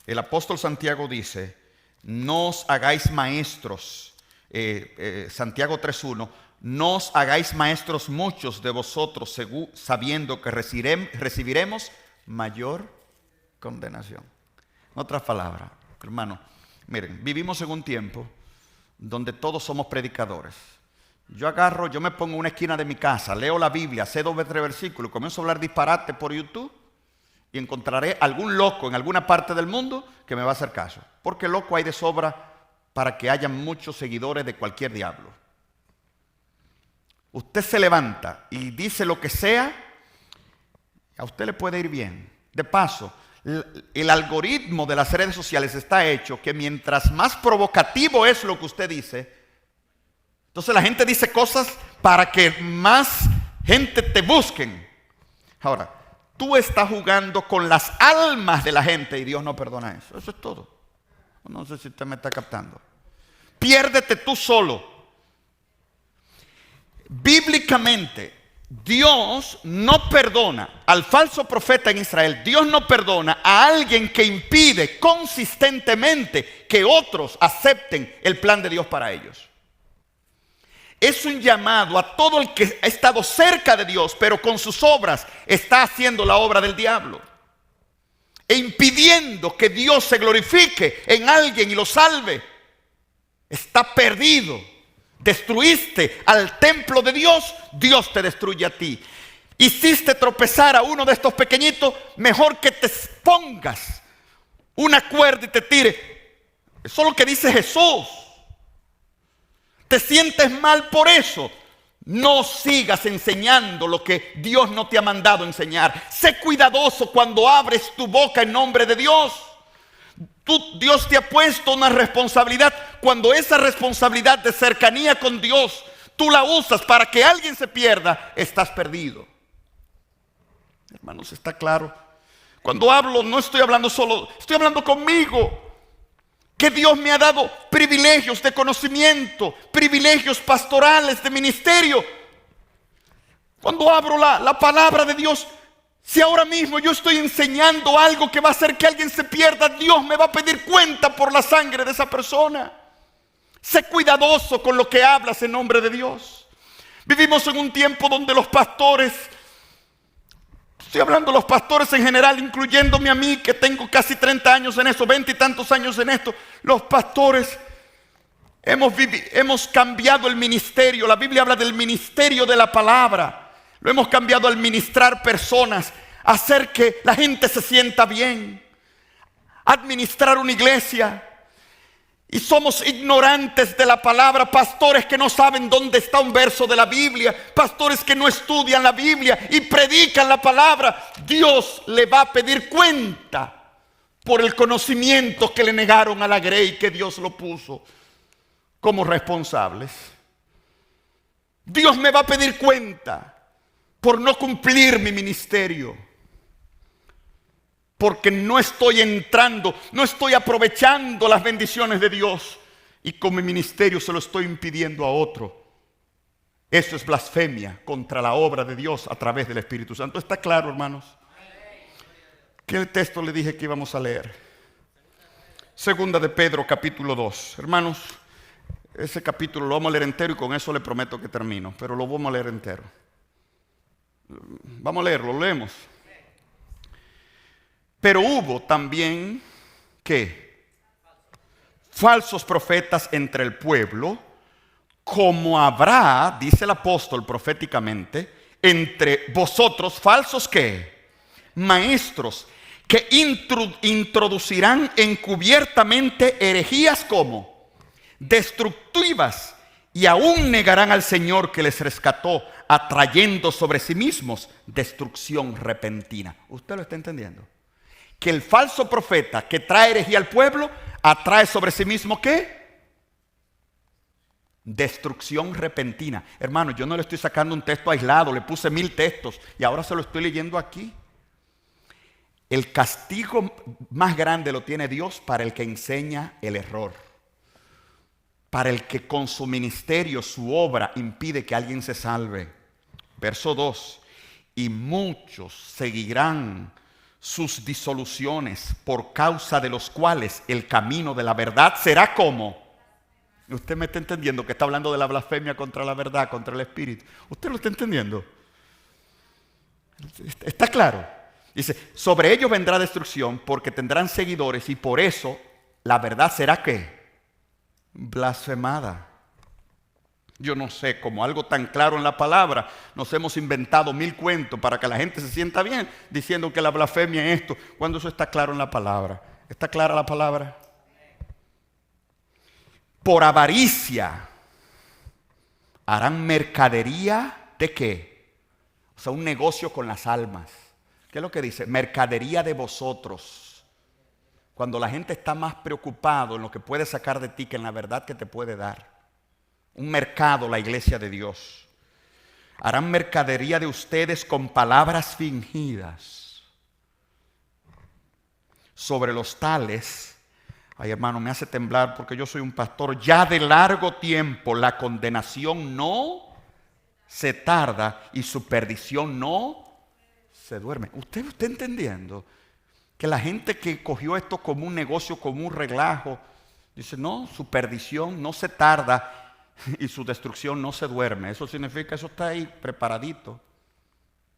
El apóstol Santiago dice, no os hagáis maestros, Santiago 3.1, no os hagáis maestros muchos de vosotros, sabiendo que recibiremos mayor condenación. En otras palabras, hermano, miren, vivimos en un tiempo donde todos somos predicadores. Yo me pongo en una esquina de mi casa, leo la Biblia, sé 2 o 3 versículos, comienzo a hablar disparate por YouTube y encontraré algún loco en alguna parte del mundo que me va a hacer caso. Porque loco hay de sobra para que haya muchos seguidores de cualquier diablo. Usted se levanta y dice lo que sea, a usted le puede ir bien. De paso, el algoritmo de las redes sociales está hecho que mientras más provocativo es lo que usted dice, Entonces la gente dice cosas para que más gente te busquen. Ahora, tú estás jugando con las almas de la gente y Dios no perdona eso. Eso es todo. No sé si usted me está captando. Piérdete tú solo. Bíblicamente, Dios no perdona al falso profeta en Israel. Dios no perdona a alguien que impide consistentemente que otros acepten el plan de Dios para ellos. Es un llamado a todo el que ha estado cerca de Dios, pero con sus obras está haciendo la obra del diablo e impidiendo que Dios se glorifique en alguien y lo salve. Está perdido. Destruiste al templo de Dios, Dios te destruye a ti. Hiciste tropezar a uno de estos pequeñitos, mejor que te pongas una cuerda y te tire. Eso es lo que dice Jesús. ¿Te sientes mal por eso? No sigas enseñando lo que Dios no te ha mandado enseñar. Sé cuidadoso cuando abres tu boca en nombre de Dios. Dios te ha puesto una responsabilidad. Cuando esa responsabilidad de cercanía con Dios tú la usas para que alguien se pierda, estás perdido. Hermanos, ¿está claro? Cuando hablo, no estoy hablando solo, estoy hablando conmigo. Que Dios me ha dado privilegios de conocimiento, privilegios pastorales, de ministerio. Cuando abro la palabra de Dios, si ahora mismo yo estoy enseñando algo que va a hacer que alguien se pierda, Dios me va a pedir cuenta por la sangre de esa persona. Sé cuidadoso con lo que hablas en nombre de Dios. Vivimos en un tiempo donde los pastores, estoy hablando de los pastores en general, incluyéndome a mí, que tengo casi 30 años en esto, 20 y tantos años en esto. Los pastores hemos cambiado el ministerio. La Biblia habla del ministerio de la palabra. Lo hemos cambiado al ministrar personas, hacer que la gente se sienta bien, administrar una iglesia. Y somos ignorantes de la palabra, pastores que no saben dónde está un verso de la Biblia, pastores que no estudian la Biblia y predican la palabra. Dios le va a pedir cuenta por el conocimiento que le negaron a la grey, que Dios lo puso como responsables. Dios me va a pedir cuenta por no cumplir mi ministerio, porque no estoy entrando, no estoy aprovechando las bendiciones de Dios y con mi ministerio se lo estoy impidiendo a otro. Eso es blasfemia contra la obra de Dios a través del Espíritu Santo. ¿Está claro, hermanos? ¿Qué texto le dije que íbamos a leer? Segunda de Pedro, capítulo 2. Hermanos, ese capítulo lo vamos a leer entero y con eso le prometo que termino, pero lo vamos a leer entero. Vamos a leerlo, lo leemos. Pero hubo también, ¿qué? Falsos profetas entre el pueblo, como habrá, dice el apóstol proféticamente, entre vosotros falsos, ¿qué? Maestros, que introducirán encubiertamente herejías como destructivas, y aún negarán al Señor que les rescató, atrayendo sobre sí mismos destrucción repentina. ¿Usted lo está entendiendo? Que el falso profeta que trae herejía al pueblo atrae sobre sí mismo ¿qué? Destrucción repentina. Hermano, yo no le estoy sacando un texto aislado, le puse 1000 textos y ahora se lo estoy leyendo aquí. El castigo más grande lo tiene Dios para el que enseña el error, para el que con su ministerio, su obra impide que alguien se salve. Verso 2: y muchos seguirán sus disoluciones, por causa de los cuales el camino de la verdad será como. Usted me está entendiendo que está hablando de la blasfemia contra la verdad, contra el Espíritu. ¿Usted lo está entendiendo? ¿Está claro? Dice, sobre ellos vendrá destrucción porque tendrán seguidores y por eso la verdad será ¿qué? Blasfemada. Yo no sé, como algo tan claro en la palabra, nos hemos inventado 1000 cuentos para que la gente se sienta bien diciendo que la blasfemia es esto, cuando eso está claro en la palabra. ¿Está clara la palabra? Por avaricia harán mercadería ¿de qué? O sea, un negocio con las almas. ¿Qué es lo que dice? Mercadería de vosotros. Cuando la gente está más preocupado en lo que puede sacar de ti que en la verdad que te puede dar. un mercado, la iglesia de Dios. Harán mercadería de ustedes con palabras fingidas. Sobre los tales, ay hermano, me hace temblar porque yo soy un pastor ya de largo tiempo. La condenación no se tarda y su perdición no se duerme. ¿Usted entendiendo? Que la gente que cogió esto como un negocio, como un relajo, dice, no, su perdición no se tarda y su destrucción no se duerme. Eso significa, eso está ahí preparadito.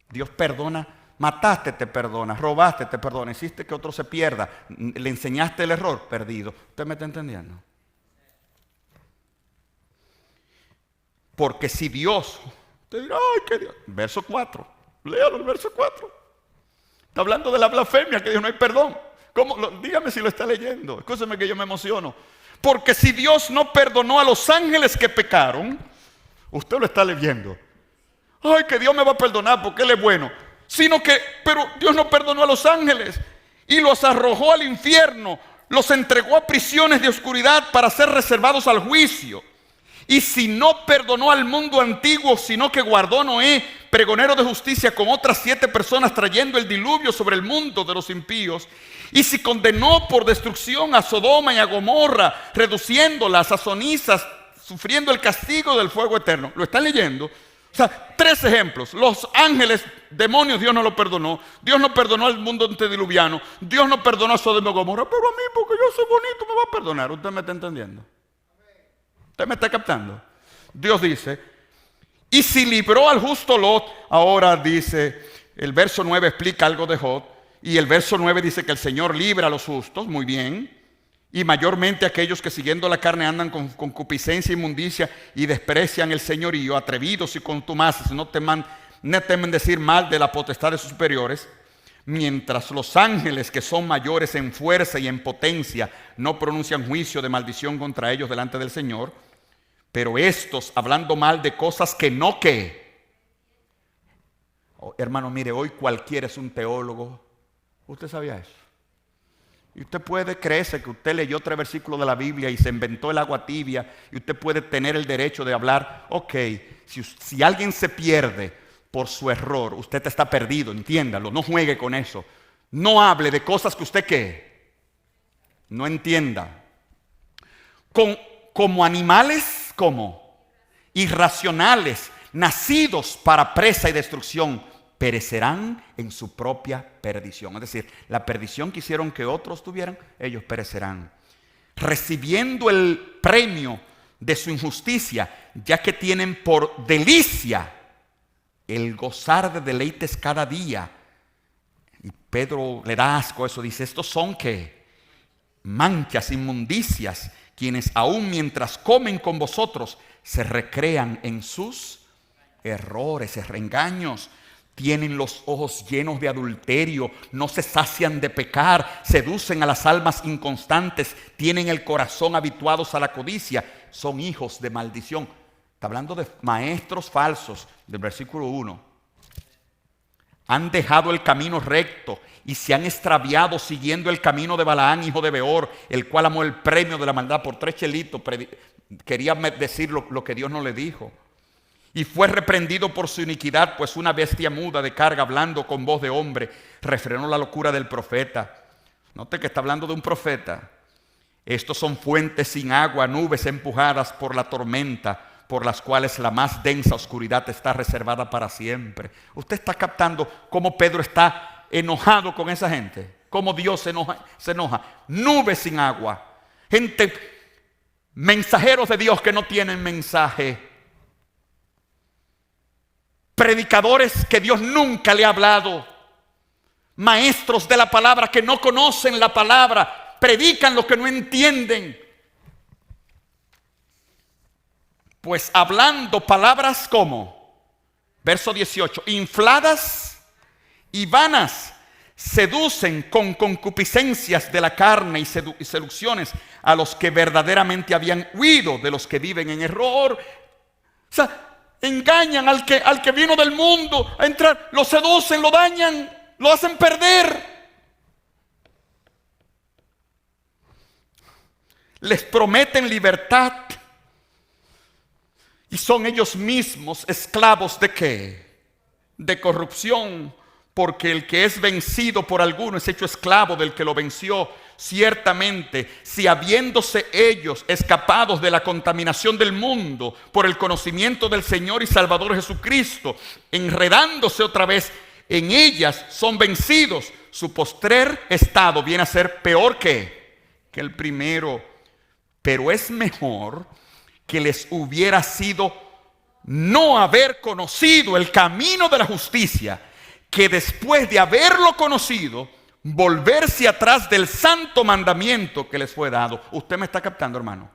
Dios perdona, mataste, te perdona, robaste, te perdona, hiciste que otro se pierda, le enseñaste el error, perdido. ¿Usted me está entendiendo? Porque si Dios, usted dirá, ay, que Dios. Verso 4, léalo el verso 4. Está hablando de la blasfemia, que Dios no hay perdón. ¿Cómo? Dígame si lo está leyendo. Escúcheme que yo me emociono. Porque si Dios no perdonó a los ángeles que pecaron, usted lo está leyendo. Ay, que Dios me va a perdonar porque Él es bueno. Pero Dios no perdonó a los ángeles y los arrojó al infierno, los entregó a prisiones de oscuridad para ser reservados al juicio. Y si no perdonó al mundo antiguo, sino que guardó a Noé, pregonero de justicia, con otras 7 personas, trayendo el diluvio sobre el mundo de los impíos. Y si condenó por destrucción a Sodoma y a Gomorra, reduciéndolas a cenizas, sufriendo el castigo del fuego eterno. ¿Lo están leyendo? O sea, 3 ejemplos. Los ángeles, demonios, Dios no lo perdonó. Dios no perdonó al mundo antediluviano. Dios no perdonó a Sodoma y Gomorra. Pero a mí, porque yo soy bonito, me va a perdonar. ¿Usted me está entendiendo? ¿Usted me está captando? Dios dice, y si libró al justo Lot, ahora dice, el verso 9 explica algo de Job, y el verso 9 dice que el Señor libra a los justos, muy bien, y mayormente aquellos que siguiendo la carne andan con concupiscencia e inmundicia y desprecian el señorío, atrevidos y contumaces, no temen decir mal de la potestad de sus superiores, mientras los ángeles que son mayores en fuerza y en potencia no pronuncian juicio de maldición contra ellos delante del Señor, pero estos hablando mal de cosas que no oh, hermano, mire, hoy cualquiera es un teólogo. ¿Usted sabía eso? Y usted puede creerse que usted leyó 3 versículos de la Biblia y se inventó el agua tibia, y usted puede tener el derecho de hablar. Ok, si alguien se pierde por su error, usted está perdido, entiéndalo, no juegue con eso. No hable de cosas que usted no entienda. Como animales, como irracionales, nacidos para presa y destrucción, perecerán en su propia perdición. Es decir, la perdición que hicieron que otros tuvieran, ellos perecerán, recibiendo el premio de su injusticia, ya que tienen por delicia el gozar de deleites cada día. Y Pedro le da asco eso, dice, estos son ¿qué? Manchas, inmundicias, quienes aún mientras comen con vosotros se recrean en sus errores, engaños. Tienen los ojos llenos de adulterio, no se sacian de pecar, seducen a las almas inconstantes, tienen el corazón habituados a la codicia, son hijos de maldición. Está hablando de maestros falsos, del versículo 1. Han dejado el camino recto y se han extraviado siguiendo el camino de Balaán, hijo de Beor, el cual amó el premio de la maldad por 3 chelitos. Quería decir lo que Dios no le dijo. Y fue reprendido por su iniquidad, pues una bestia muda de carga, hablando con voz de hombre, refrenó la locura del profeta. Note que está hablando de un profeta. Estos son fuentes sin agua, nubes empujadas por la tormenta, por las cuales la más densa oscuridad está reservada para siempre. Usted está captando cómo Pedro está enojado con esa gente, cómo Dios se enoja. Nubes sin agua, gente, mensajeros de Dios que no tienen mensaje, predicadores que Dios nunca le ha hablado, maestros de la palabra que no conocen la palabra, predican lo que no entienden. Pues hablando palabras como, verso 18, infladas y vanas, seducen con concupiscencias de la carne y seducciones a los que verdaderamente habían huido de los que viven en error. O sea, engañan al que vino del mundo a entrar, lo seducen, lo dañan, lo hacen perder. Les prometen libertad, Y son ellos mismos esclavos ¿de qué? De corrupción, porque el que es vencido por alguno es hecho esclavo del que lo venció. Ciertamente, si habiéndose ellos escapados de la contaminación del mundo por el conocimiento del Señor y Salvador Jesucristo, enredándose otra vez en ellas, son vencidos, su postrer estado viene a ser peor que el primero. Pero es mejor que les hubiera sido no haber conocido el camino de la justicia, que después de haberlo conocido, volverse atrás del santo mandamiento que les fue dado. ¿Usted me está captando, hermano?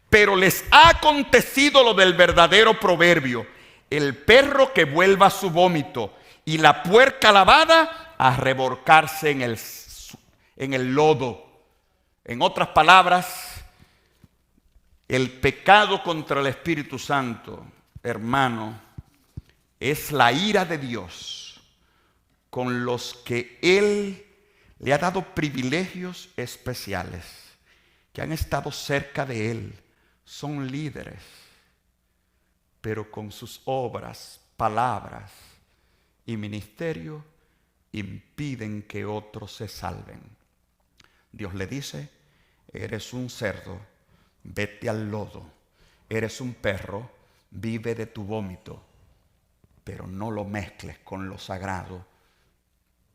Pero les ha acontecido lo del verdadero proverbio: el perro que vuelva a su vómito y la puerca lavada a revolcarse en el lodo. En otras palabras, el pecado contra el Espíritu Santo, hermano, es la ira de Dios con los que Él le ha dado privilegios especiales, que han estado cerca de Él, son líderes, pero con sus obras, palabras y ministerio impiden que otros se salven. Dios le dice: eres un cerdo, vete al lodo. Eres un perro, vive de tu vómito. Pero no lo mezcles con lo sagrado,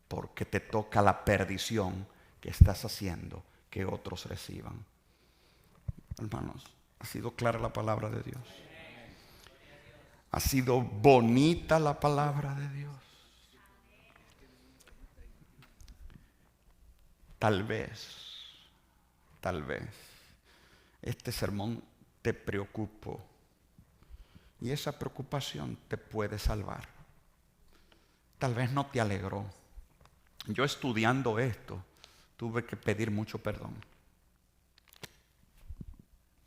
porque te toca la perdición que estás haciendo que otros reciban. Hermanos, ha sido clara la palabra de Dios. Ha sido bonita la palabra de Dios. Tal vez este sermón te preocupó, y esa preocupación te puede salvar. Tal vez no te alegró. Yo, estudiando esto, tuve que pedir mucho perdón,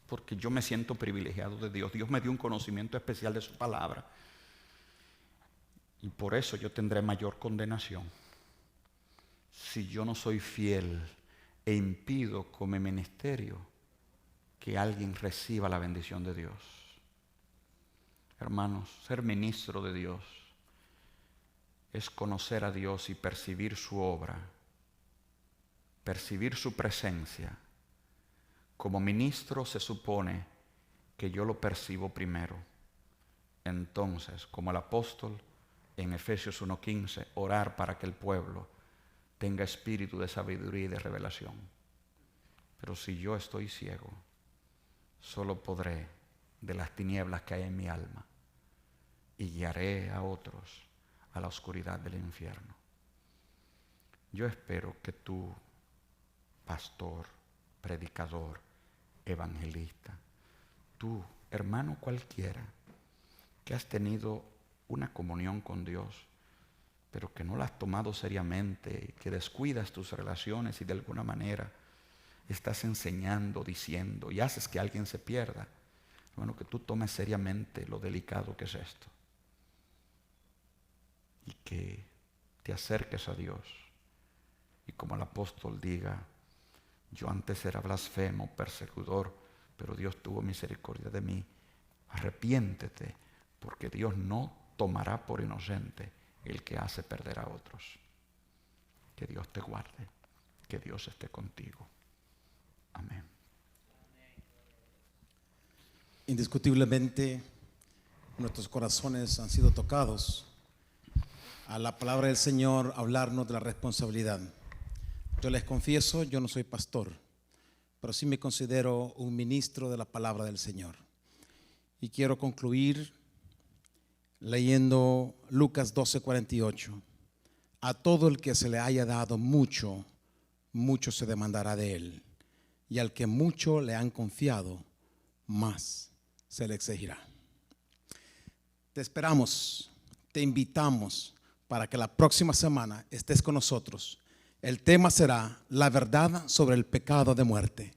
porque yo me siento privilegiado de Dios. Dios me dio un conocimiento especial de su palabra, y por eso yo tendré mayor condenación si yo no soy fiel e impido con mi ministerio que alguien reciba la bendición de Dios. Hermanos, ser ministro de Dios es conocer a Dios y percibir su obra, percibir su presencia. Como ministro se supone que yo lo percibo primero. Entonces, como el apóstol en Efesios 1:15, orar para que el pueblo tenga espíritu de sabiduría y de revelación. Pero si yo estoy ciego, solo podré de las tinieblas que hay en mi alma, y guiaré a otros a la oscuridad del infierno. Yo espero que tú, pastor, predicador, evangelista, tú, hermano cualquiera, que has tenido una comunión con Dios, pero que no la has tomado seriamente, que descuidas tus relaciones y de alguna manera estás enseñando, diciendo y haces que alguien se pierda. Bueno, que tú tomes seriamente lo delicado que es esto, y que te acerques a Dios, y como el apóstol diga: yo antes era blasfemo, perseguidor, pero Dios tuvo misericordia de mí. Arrepiéntete, porque Dios no tomará por inocente el que hace perder a otros. Que Dios te guarde, que Dios esté contigo. Amén. Indiscutiblemente, nuestros corazones han sido tocados a la palabra del Señor, hablarnos de la responsabilidad. Yo les confieso, yo no soy pastor, pero sí me considero un ministro de la palabra del Señor. Y quiero concluir leyendo Lucas 12:48. A todo el que se le haya dado mucho, mucho se demandará de él. Y al que mucho le han confiado, más se le exigirá. Te esperamos, te invitamos para que la próxima semana estés con nosotros. El tema será la verdad sobre el pecado de muerte.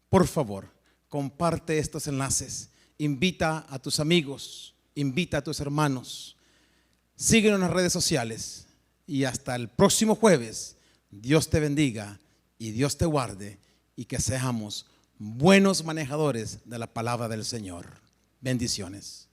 Por favor, comparte estos enlaces, invita a tus amigos, invita a tus hermanos, síguenos en las redes sociales, y hasta el próximo jueves. Dios te bendiga y Dios te guarde, y que seamos buenos manejadores de la palabra del Señor. Bendiciones.